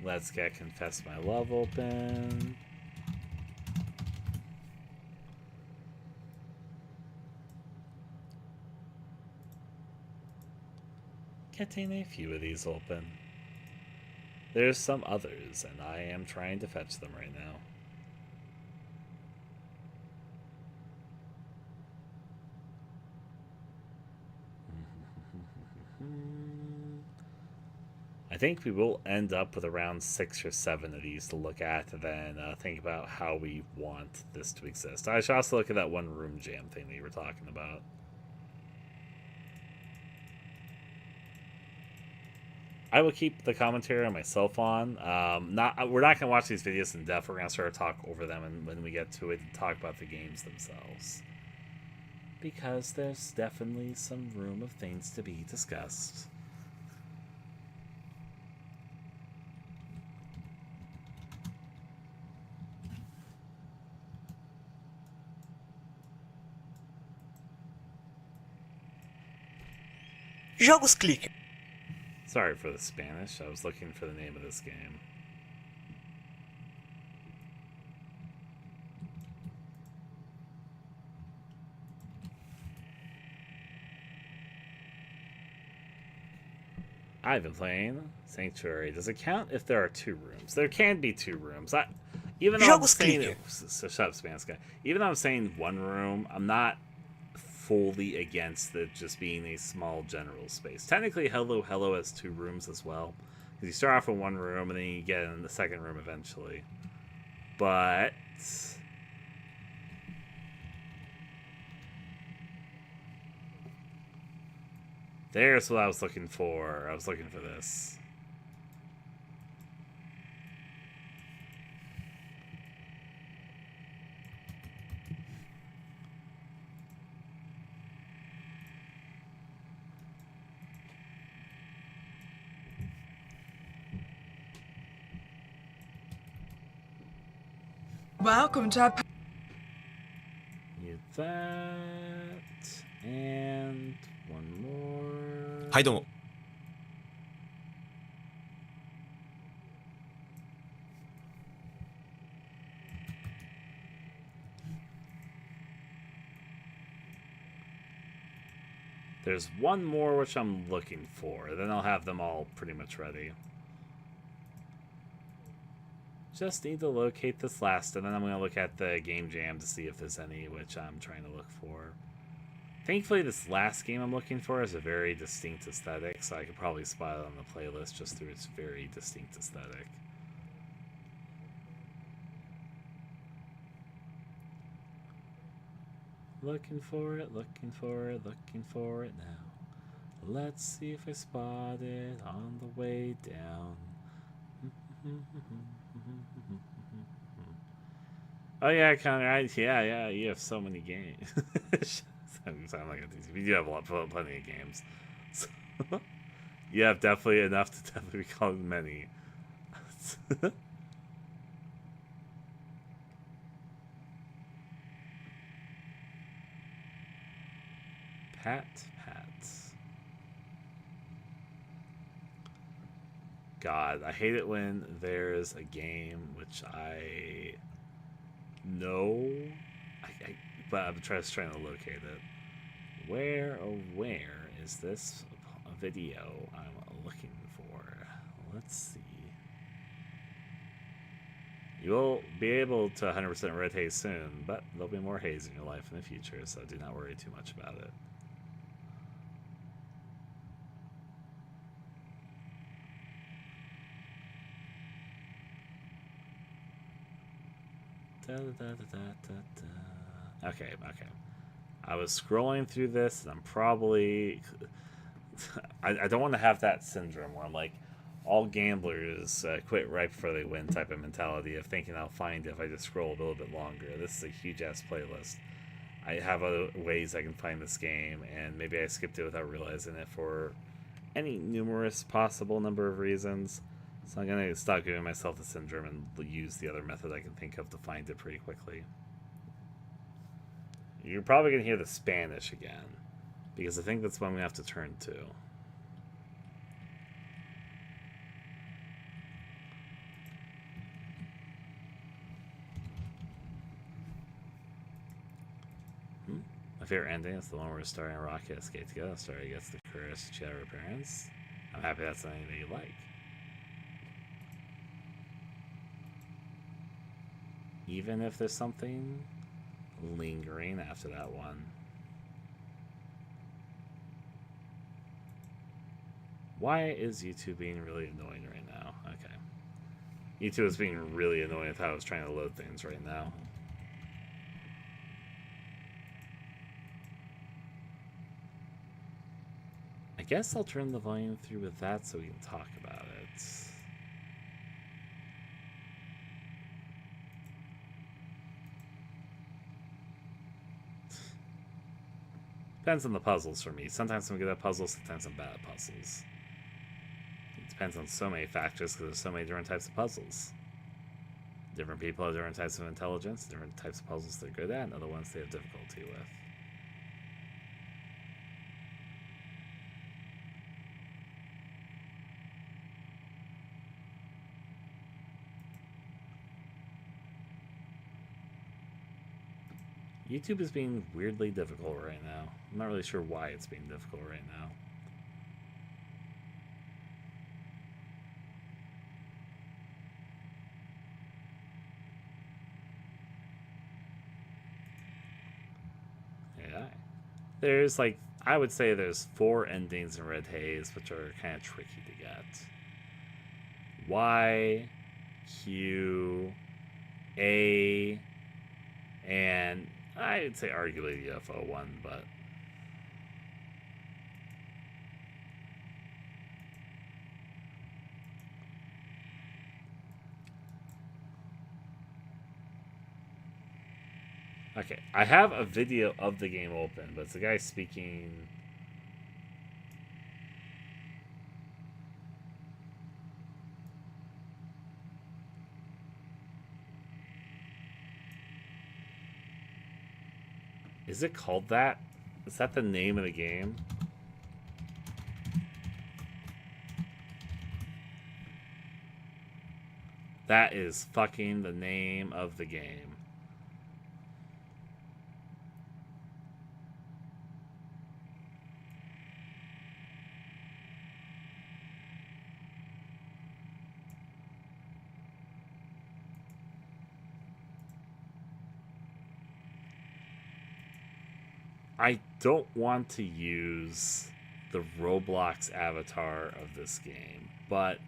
Let's get Confess My Love open. Getting a few of these open. There's some others, and I am trying to fetch them right now. I think we will end up with around 6 or 7 of these to look at, and then think about how we want this to exist. I should also look at that one room jam thing that you were talking about. I will keep the commentary on myself on. We're not going to watch these videos in depth. We're going to sort of talk over them and when we get to it and talk about the games themselves. Because there's definitely some room of things to be discussed. Jogos Clicker. Sorry for the Spanish. I was looking for the name of this game. I've been playing Sanctuary. Does it count if there are 2 rooms? There can be 2 rooms. Even though I'm saying so shut up, Spanish guy. Even though I'm saying 1 room, I'm not fully against it just being a small general space. Technically, Hello Hello has 2 rooms as well. Because you start off in 1 room and then you get in the 2nd room eventually. But there's what I was looking for. I was looking for this. Welcome to Mute that. And 1 more. はいどうも There's one more which I'm looking for. Then I'll have them all pretty much ready. Just need to locate this last, and then I'm going to look at the game jam to see if there's any which I'm trying to look for. Thankfully, this last game I'm looking for is a very distinct aesthetic, so I could probably spot it on the playlist just through its very distinct aesthetic. Looking for it, looking for it, looking for it now. Let's see if I spot it on the way down. Oh yeah, Connor. Yeah. You have so many games. Sound like you do have plenty of games. So, you have definitely enough to definitely be called many. Pat. God, I hate it when there's a game which I know, but I'm just trying to locate it. Where is this video I'm looking for? Let's see. You'll be able to 100% red haze soon, but there'll be more haze in your life in the future, so do not worry too much about it. Okay. I was scrolling through this, and I'm probably... I don't want to have that syndrome where I'm like, all gamblers quit right before they win type of mentality of thinking I'll find it if I just scroll a little bit longer. This is a huge-ass playlist. I have other ways I can find this game, and maybe I skipped it without realizing it for any numerous possible number of reasons. So I'm going to stop giving myself the syndrome and use the other method I can think of to find it pretty quickly. You're probably going to hear the Spanish again, because I think that's what I'm going to have to turn to. My favorite ending is the one where Starry and Rocket escape together. Starry gets the courage to chat her parents. I'm happy that's something that you like. Even if there's something lingering after that one. Why is YouTube being really annoying right now? Okay. YouTube is being really annoying with how I was trying to load things right now. I guess I'll turn the volume through with that so we can talk about it. Depends on the puzzles for me. Sometimes I'm good at puzzles, sometimes I'm bad at puzzles. It depends on so many factors because there's so many different types of puzzles. Different people have different types of intelligence, different types of puzzles they're good at, and other ones they have difficulty with. YouTube is being weirdly difficult right now. I'm not really sure why it's being difficult right now. Yeah. There's like, I would say there's 4 endings in Red Haze, which are kind of tricky to get. Y, Q, A, and I'd say arguably the UFO one, but okay. I have a video of the game open, but it's a guy speaking. Is it called that? Is that the name of the game? That is fucking the name of the game. I don't want to use the Roblox avatar of this game, but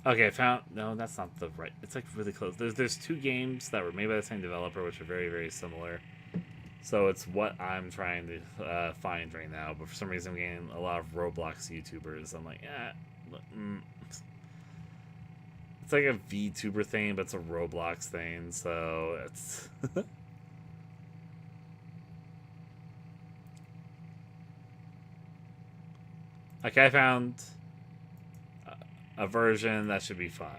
okay, I found no, that's not the right. It's like really close. There's two games that were made by the same developer, which are very very similar. So it's what I'm trying to find right now. But for some reason, I'm getting a lot of Roblox YouTubers. I'm like, yeah, it's like a VTuber thing, but it's a Roblox thing. So it's okay. I found a version that should be fine.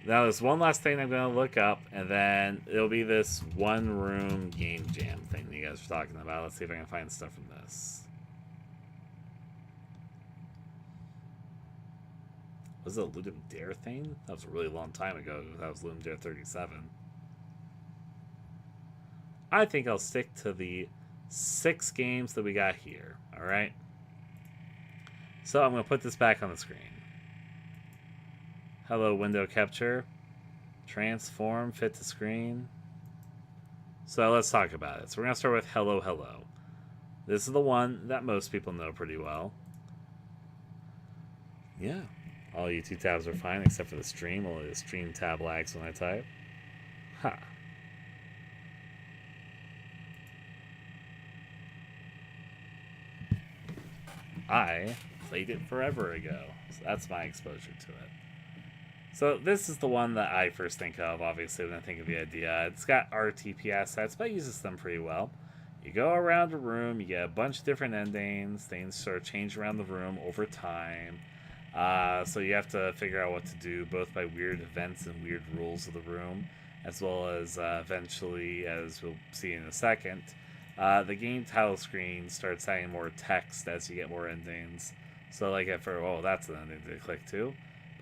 Now, there's one last thing I'm going to look up, and then it'll be this one-room game jam thing that you guys were talking about. Let's see if I can find stuff from this. Was it a Ludum Dare thing? That was a really long time ago. That was Ludum Dare 37. I think I'll stick to the 6 games that we got here. Alright? So I'm going to put this back on the screen. Hello, window capture. Transform, fit to screen. So let's talk about it. So we're going to start with Hello, Hello. This is the one that most people know pretty well. Yeah. All you 2 tabs are fine except for the stream. Only the stream tab lags when I type. Ha. I played it forever ago. So that's my exposure to it. So this is the one that I first think of, obviously, when I think of the idea. It's got RTP assets, but it uses them pretty well. You go around a room, you get a bunch of different endings. Things sort of change around the room over time. So you have to figure out what to do, both by weird events and weird rules of the room, as well as eventually, as we'll see in a second, the game title screen starts adding more text as you get more endings. So like oh, that's an ending to click to.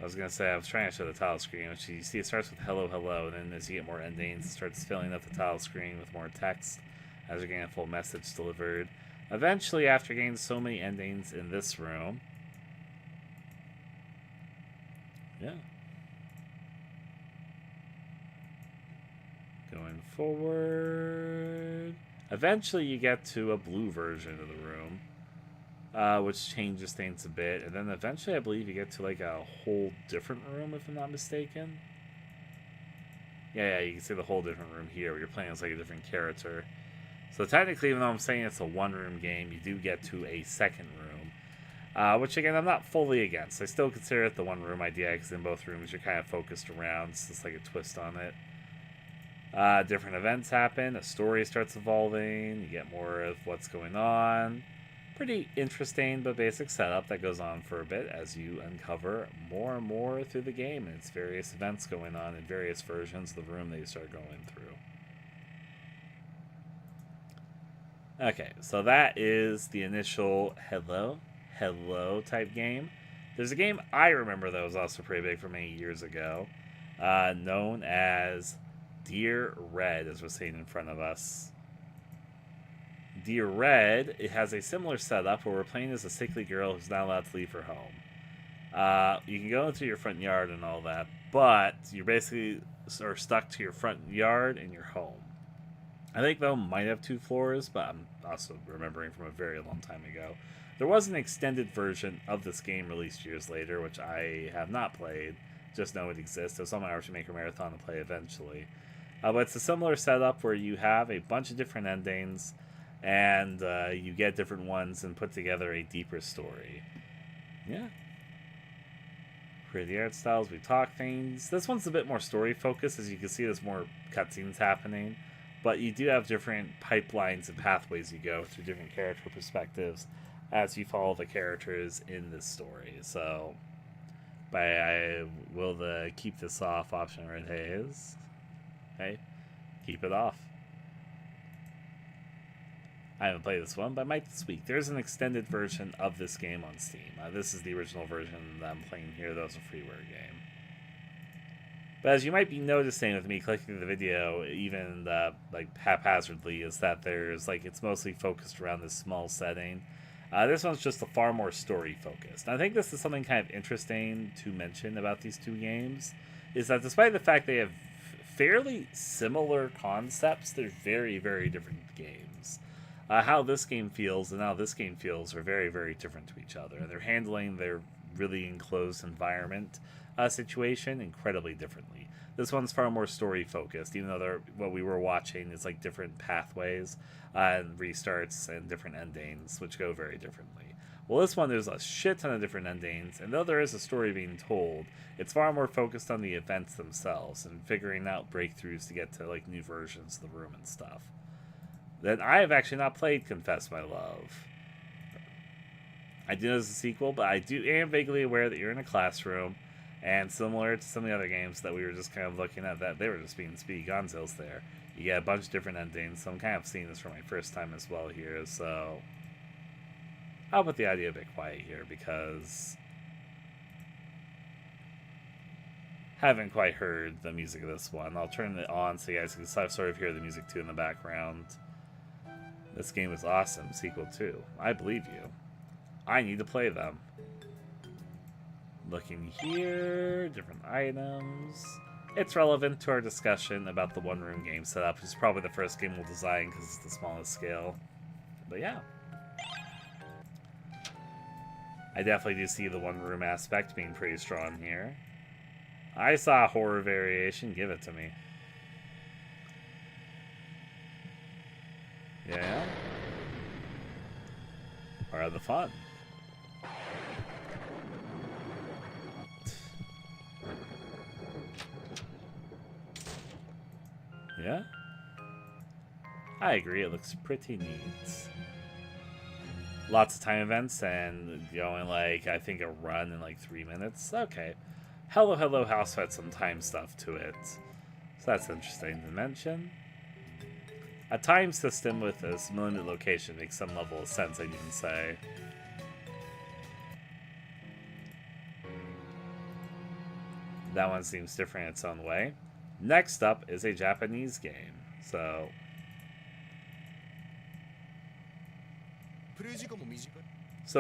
I was going to say, I was trying to show the title screen, which you see it starts with hello, hello, and then as you get more endings, it starts filling up the title screen with more text as you're getting a full message delivered. Eventually, after getting so many endings in this room, yeah. Going forward, eventually you get to a blue version of the room. Which changes things a bit, and then eventually I believe you get to like a whole different room, if I'm not mistaken. Yeah, you can see the whole different room here where you're playing as like a different character. So technically, even though I'm saying it's a one-room game, you do get to a second room, which again I'm not fully against. I still consider it the one-room idea because in both rooms you're kind of focused around. It's just like a twist on it. Different events happen, a story starts evolving, you get more of what's going on. Pretty interesting but basic setup that goes on for a bit as you uncover more and more through the game and its various events going on in various versions of the room that you start going through. Okay, so that is the initial hello type game. There's a game I remember that was also pretty big from many years ago, known as Dear Red, as we're seeing in front of us. Dear Red, it has a similar setup where we're playing as a sickly girl who's not allowed to leave her home. You can go into your front yard and all that, but you basically are stuck to your front yard and your home. I think the home might have 2 floors, but I'm also remembering from a very long time ago. There was an extended version of this game released years later, which I have not played, just know it exists. It was on my Archie Maker Marathon to play eventually. But it's a similar setup where you have a bunch of different endings, and you get different ones and put together a deeper story. Yeah. Pretty art styles, we talk things. This one's a bit more story focused. As you can see, there's more cutscenes happening. But you do have different pipelines and pathways you go through different character perspectives as you follow the characters in this story. So, I will the keep this off option right is, hey, keep it off. I haven't played this one, but I might this week. There's an extended version of this game on Steam. This is the original version that I'm playing here. That was a freeware game. But as you might be noticing with me clicking through the video, even like haphazardly, is that there's like it's mostly focused around this small setting. This one's just a far more story focused. And I think this is something kind of interesting to mention about these two games, is that despite the fact they have fairly similar concepts, they're very, very different games. How this game feels and how this game feels are very, very different to each other. They're handling their really enclosed environment situation incredibly differently. This one's far more story focused, even though what we were watching is like different pathways and restarts and different endings, which go very differently. Well, this one, there's a shit ton of different endings, and though there is a story being told, it's far more focused on the events themselves and figuring out breakthroughs to get to like new versions of the room and stuff. Then I have actually not played Confess My Love. I do know it's a sequel, but I am vaguely aware that you're in a classroom, and similar to some of the other games that we were just kind of looking at, that they were just being speedy gonzos there. You get a bunch of different endings, so I'm kind of seeing this for my first time as well here, so I'll put the idea a bit quiet here because I haven't quite heard the music of this one. I'll turn it on so you guys can sort of hear the music too in the background. This game is awesome. Sequel 2. I believe you. I need to play them. Looking here, different items. It's relevant to our discussion about the one-room game setup, which is probably the first game we'll design because it's the smallest scale. But yeah. I definitely do see the one-room aspect being pretty strong here. I saw a horror variation. Give it to me. Yeah? Part of the fun. Yeah? I agree, it looks pretty neat. Lots of time events and going like, I think a run in like 3 minutes. Okay. Hello Hello House had some time stuff to it. So that's interesting to mention. A time system with a limited location makes some level of sense, I'd even say. That one seems different in its own way. Next up is a Japanese game. So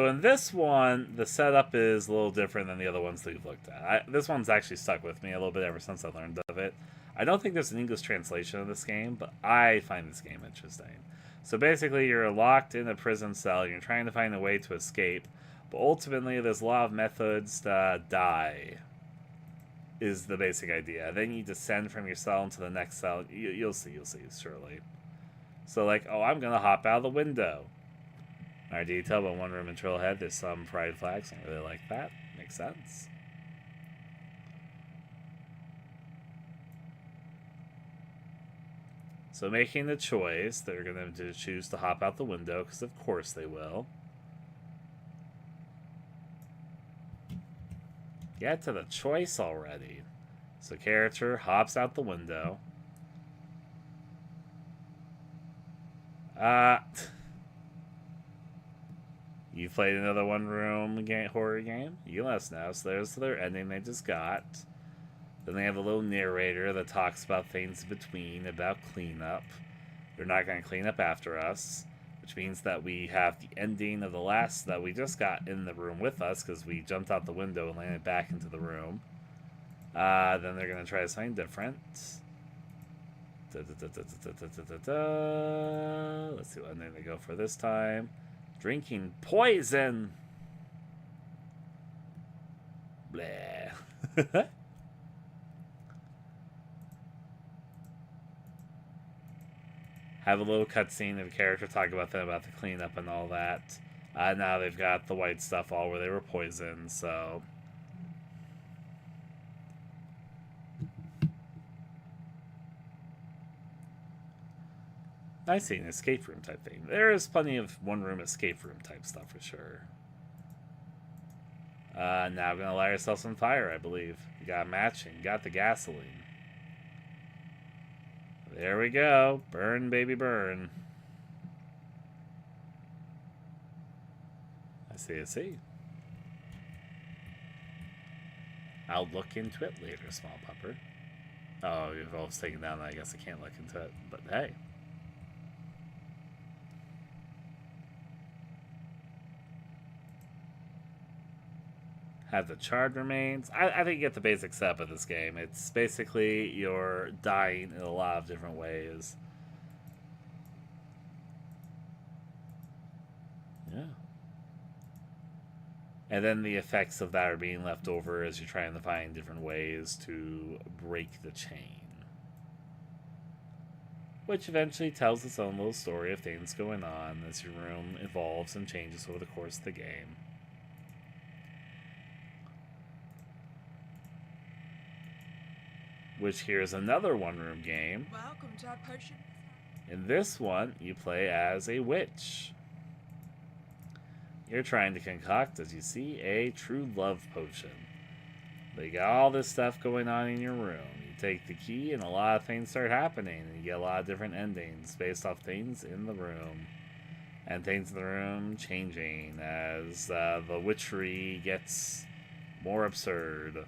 in this one, the setup is a little different than the other ones that we've looked at. This one's actually stuck with me a little bit ever since I learned of it. I don't think there's an English translation of this game, but I find this game interesting. So basically, you're locked in a prison cell. You're trying to find a way to escape, but ultimately, there's a lot of methods to die. Is the basic idea. Then you descend from your cell into the next cell. You'll see, surely. So like, oh, I'm gonna hop out of the window. Our detail, but one room in Trailhead, there's some pride flags. I really like that. Makes sense. So making the choice, they're going to choose to hop out the window, because of course they will. Get to the choice already. So character hops out the window. You played another one-room horror game? You let us know. So there's their ending they just got. Then they have a little narrator that talks about things in between, about cleanup. They're not going to clean up after us, which means that we have the ending of the last that we just got in the room with us because we jumped out the window and landed back into the room. Then they're going to try something different. Let's see what ending they go for this time. Drinking poison. Bleh. Have a little cutscene of a character talking about them, about the cleanup and all that. Now they've got the white stuff all where they were poisoned, so... I see an escape room type thing. There is plenty of one-room escape room type stuff for sure. Now I'm going to light ourselves on fire, I believe. You got matching, got the gasoline. There we go. Burn, baby, burn. I see. I'll look into it later, small pupper. Oh, your valve's taken down. I guess I can't look into it. But hey. have the charred remains. I think you get the basic setup of this game. It's basically you're dying in a lot of different ways. Yeah. And then the effects of that are being left over as you're trying to find different ways to break the chain. Which eventually tells its own little story of things going on as your room evolves and changes over the course of the game. Which here's another one-room game. Welcome to our potion. In this one, you play as a witch. You're trying to concoct, as you see, a true love potion. But you got all this stuff going on in your room. You take the key and a lot of things start happening. And you get a lot of different endings based off things in the room. And things in the room changing as the witchery gets more absurd.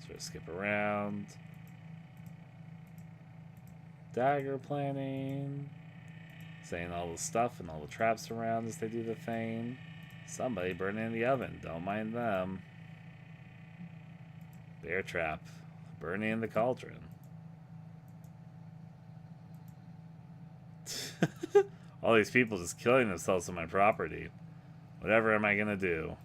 So skip around. Dagger planning. Saying all the stuff and all the traps around as they do the thing. Somebody burning in the oven. Don't mind them. Bear trap. Burning in the cauldron. All these people just killing themselves on my property. Whatever am I going to do?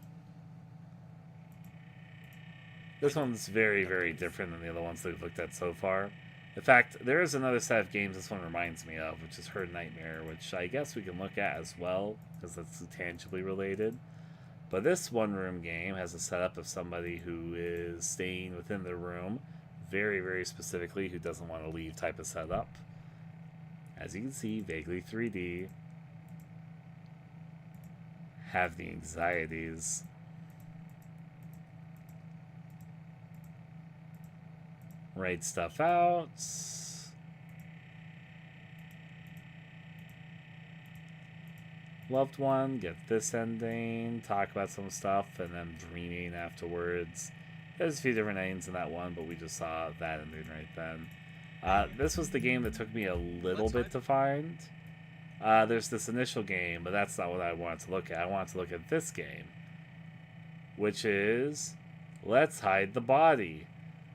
This one's very, very different than the other ones that we've looked at so far. In fact, there is another set of games this one reminds me of, which is Her Nightmare, which I guess we can look at as well, because that's tangibly related. But this one-room game has a setup of somebody who is staying within their room, very, very specifically, who doesn't want to leave type of setup. As you can see, vaguely 3D. Have the anxieties. Write stuff out. Loved one, get this ending, talk about some stuff, and then dreaming afterwards. There's a few different endings in that one, but we just saw that ending right then. This was the game that took me a little bit to find. There's this initial game, but that's not what I wanted to look at. I wanted to look at this game, which is Let's Hide the Body.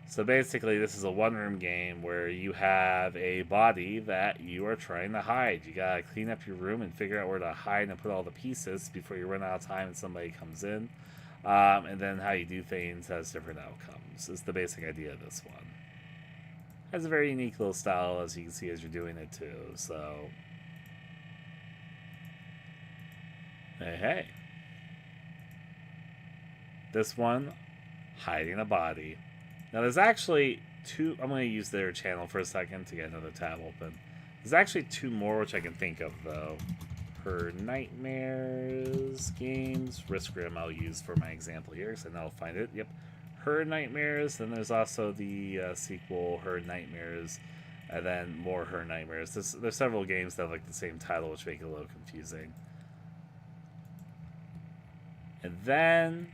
So basically, this is a one-room game where you have a body that you are trying to hide. You gotta clean up your room and figure out where to hide and put all the pieces before you run out of time and somebody comes in. And then how you do things has different outcomes. Is the basic idea of this one. Has a very unique little style, as you can see as you're doing it too. So, hey. This one, hiding a body. Now, there's actually two. I'm going to use their channel for a second to get another tab open. There's actually two more, which I can think of, though. Her Nightmares games. Risk Rim I'll use for my example here, because I know I'll find it. Yep. Her Nightmares. Then there's also the sequel, Her Nightmares. And then more Her Nightmares. There's several games that have like the same title, which make it a little confusing. And then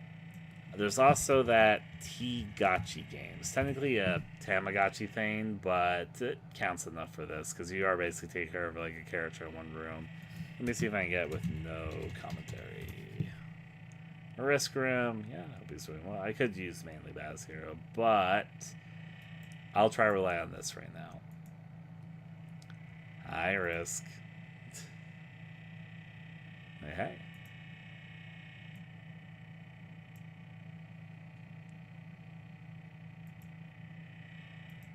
there's also that T-Gachi game. It's technically a Tamagotchi thing, but it counts enough for this because you are basically taking care of like a character in one room. Let me see if I can get it with no commentary. Risk Rim, yeah, I hope he's doing well. I could use mainly Baz Hero, but I'll try to rely on this right now. High risk. Hey.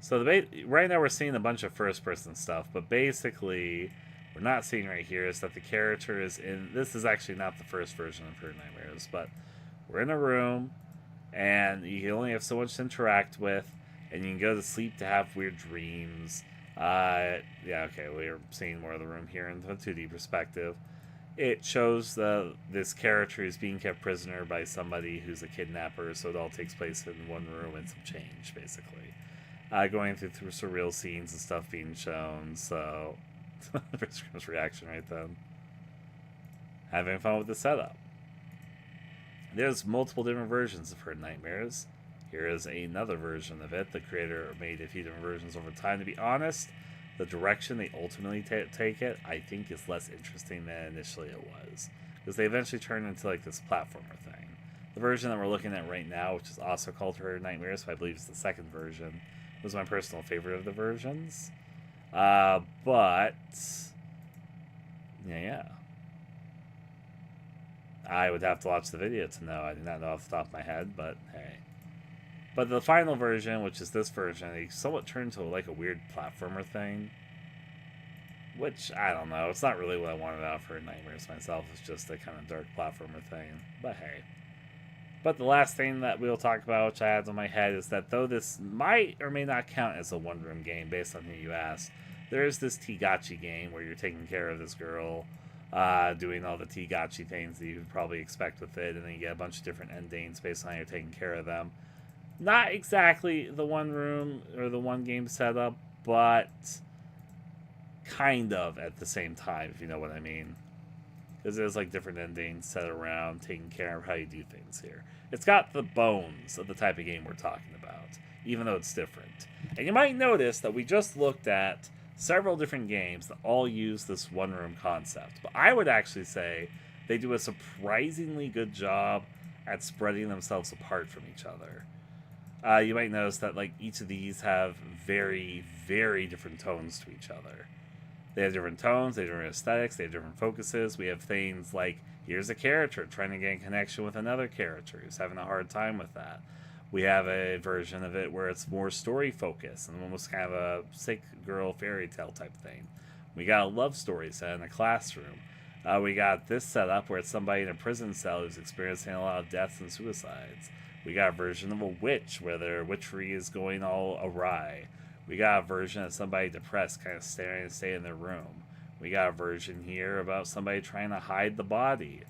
So right now we're seeing a bunch of first-person stuff, but basically we're not seeing right here is that the character is in... This is actually not the first version of Her Nightmares, but we're in a room, and you only have so much to interact with, and you can go to sleep to have weird dreams. Yeah, okay, we're seeing more of the room here in the 2D perspective. It shows this character is being kept prisoner by somebody who's a kidnapper, so it all takes place in one room and some change, basically. Going through surreal scenes and stuff being shown, so Risk Rim's reaction right then. Having fun with the setup. There's multiple different versions of Her Nightmares. Here is another version of it. The creator made a few different versions over time. To be honest, the direction they ultimately take it, I think, is less interesting than initially it was. Because they eventually turned into like this platformer thing. The version that we're looking at right now, which is also called Her Nightmares, so I believe it's the second version, was my personal favorite of the versions. But yeah. I would have to watch the video to know. I do not know off the top of my head, but hey. But the final version, which is this version, they somewhat turned to like a weird platformer thing. Which, I don't know. It's not really what I wanted out for Nightmares myself. It's just a kind of dark platformer thing. But hey. But the last thing that we'll talk about, which I had in my head, is that though this might or may not count as a one-room game based on who you ask, there is this Tigachi game where you're taking care of this girl, doing all the Tigachi things that you would probably expect with it, and then you get a bunch of different endings based on how you're taking care of them. Not exactly the one room or the one game setup, but kind of at the same time, if you know what I mean. Because there's like different endings set around taking care of how you do things here. It's got the bones of the type of game we're talking about, even though it's different. And you might notice that we just looked at several different games that all use this one-room concept. But I would actually say they do a surprisingly good job at spreading themselves apart from each other. You might notice that like each of these have very, very different tones to each other. They have different tones, they have different aesthetics, they have different focuses. We have things like, here's a character trying to gain connection with another character who's having a hard time with that. We have a version of it where it's more story focused and almost kind of a sick girl fairy tale type thing. We got a love story set in a classroom. We got this setup where it's somebody in a prison cell who's experiencing a lot of deaths and suicides. We got a version of a witch where their witchery is going all awry. We got a version of somebody depressed kind of staring to stay in their room. We got a version here about somebody trying to hide the body,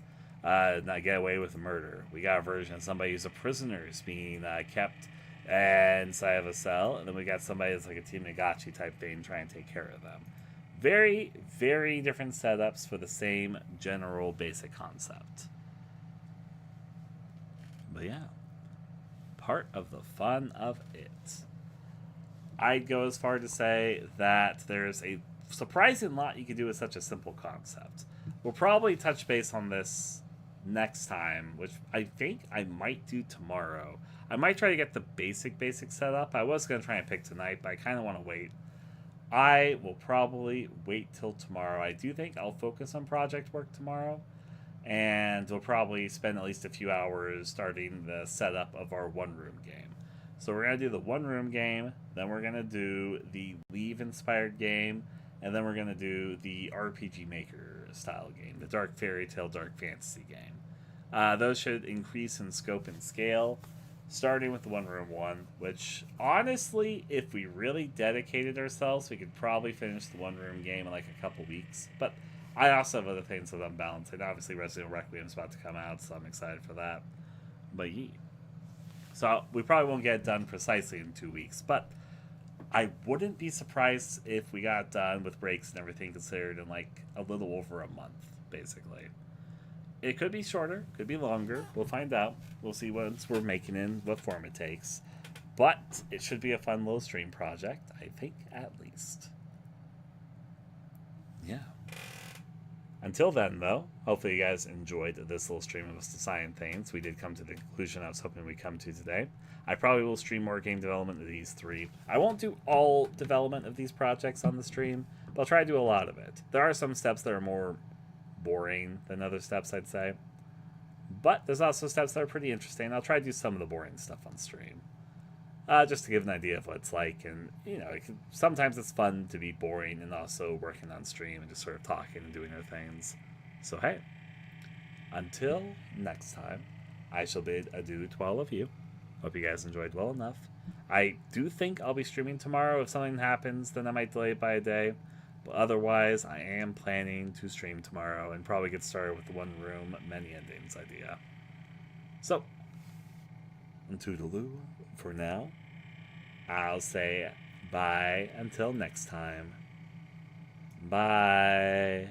not get away with the murder. We got a version of somebody who's a prisoner who's being kept inside of a cell. And then we got somebody that's like a Team Nagachi type thing trying to take care of them. Very, very different setups for the same general basic concept. But yeah, part of the fun of it. I'd go as far to say that there's a surprising lot you can do with such a simple concept. We'll probably touch base on this next time, which I think I might do tomorrow. I might try to get the basic setup. I was going to try and pick tonight, but I kind of want to wait. I will probably wait till tomorrow. I do think I'll focus on project work tomorrow, and we'll probably spend at least a few hours starting the setup of our one-room game. So we're going to do the one-room game, then we're going to do the Leave-inspired game, and then we're going to do the RPG Maker style game, the Dark Fairy Tale, Dark Fantasy game. Those should increase in scope and scale, starting with the one-room one, which honestly, if we really dedicated ourselves, we could probably finish the one-room game in like a couple weeks. But I also have other things that I'm balancing. Obviously, Resident Evil Requiem is about to come out, so I'm excited for that. But yeah. So we probably won't get it done precisely in 2 weeks, but I wouldn't be surprised if we got done with breaks and everything considered in like a little over a month, basically. It could be shorter, could be longer. We'll find out. We'll see once we're making in what form it takes. But it should be a fun little stream project, I think, at least. Yeah. Until then, though, hopefully you guys enjoyed this little stream of us deciding things. We did come to the conclusion I was hoping we'd come to today. I probably will stream more game development of these three. I won't do all development of these projects on the stream, but I'll try to do a lot of it. There are some steps that are more boring than other steps, I'd say. But there's also steps that are pretty interesting. I'll try to do some of the boring stuff on stream. Just to give an idea of what it's like. And, you know, sometimes it's fun to be boring and also working on stream and just sort of talking and doing other things. So, hey, until next time, I shall bid adieu to all of you. Hope you guys enjoyed well enough. I do think I'll be streaming tomorrow. If something happens, then I might delay it by a day. But otherwise, I am planning to stream tomorrow and probably get started with the one room, many endings idea. So, toodaloo for now. I'll say bye until next time. Bye.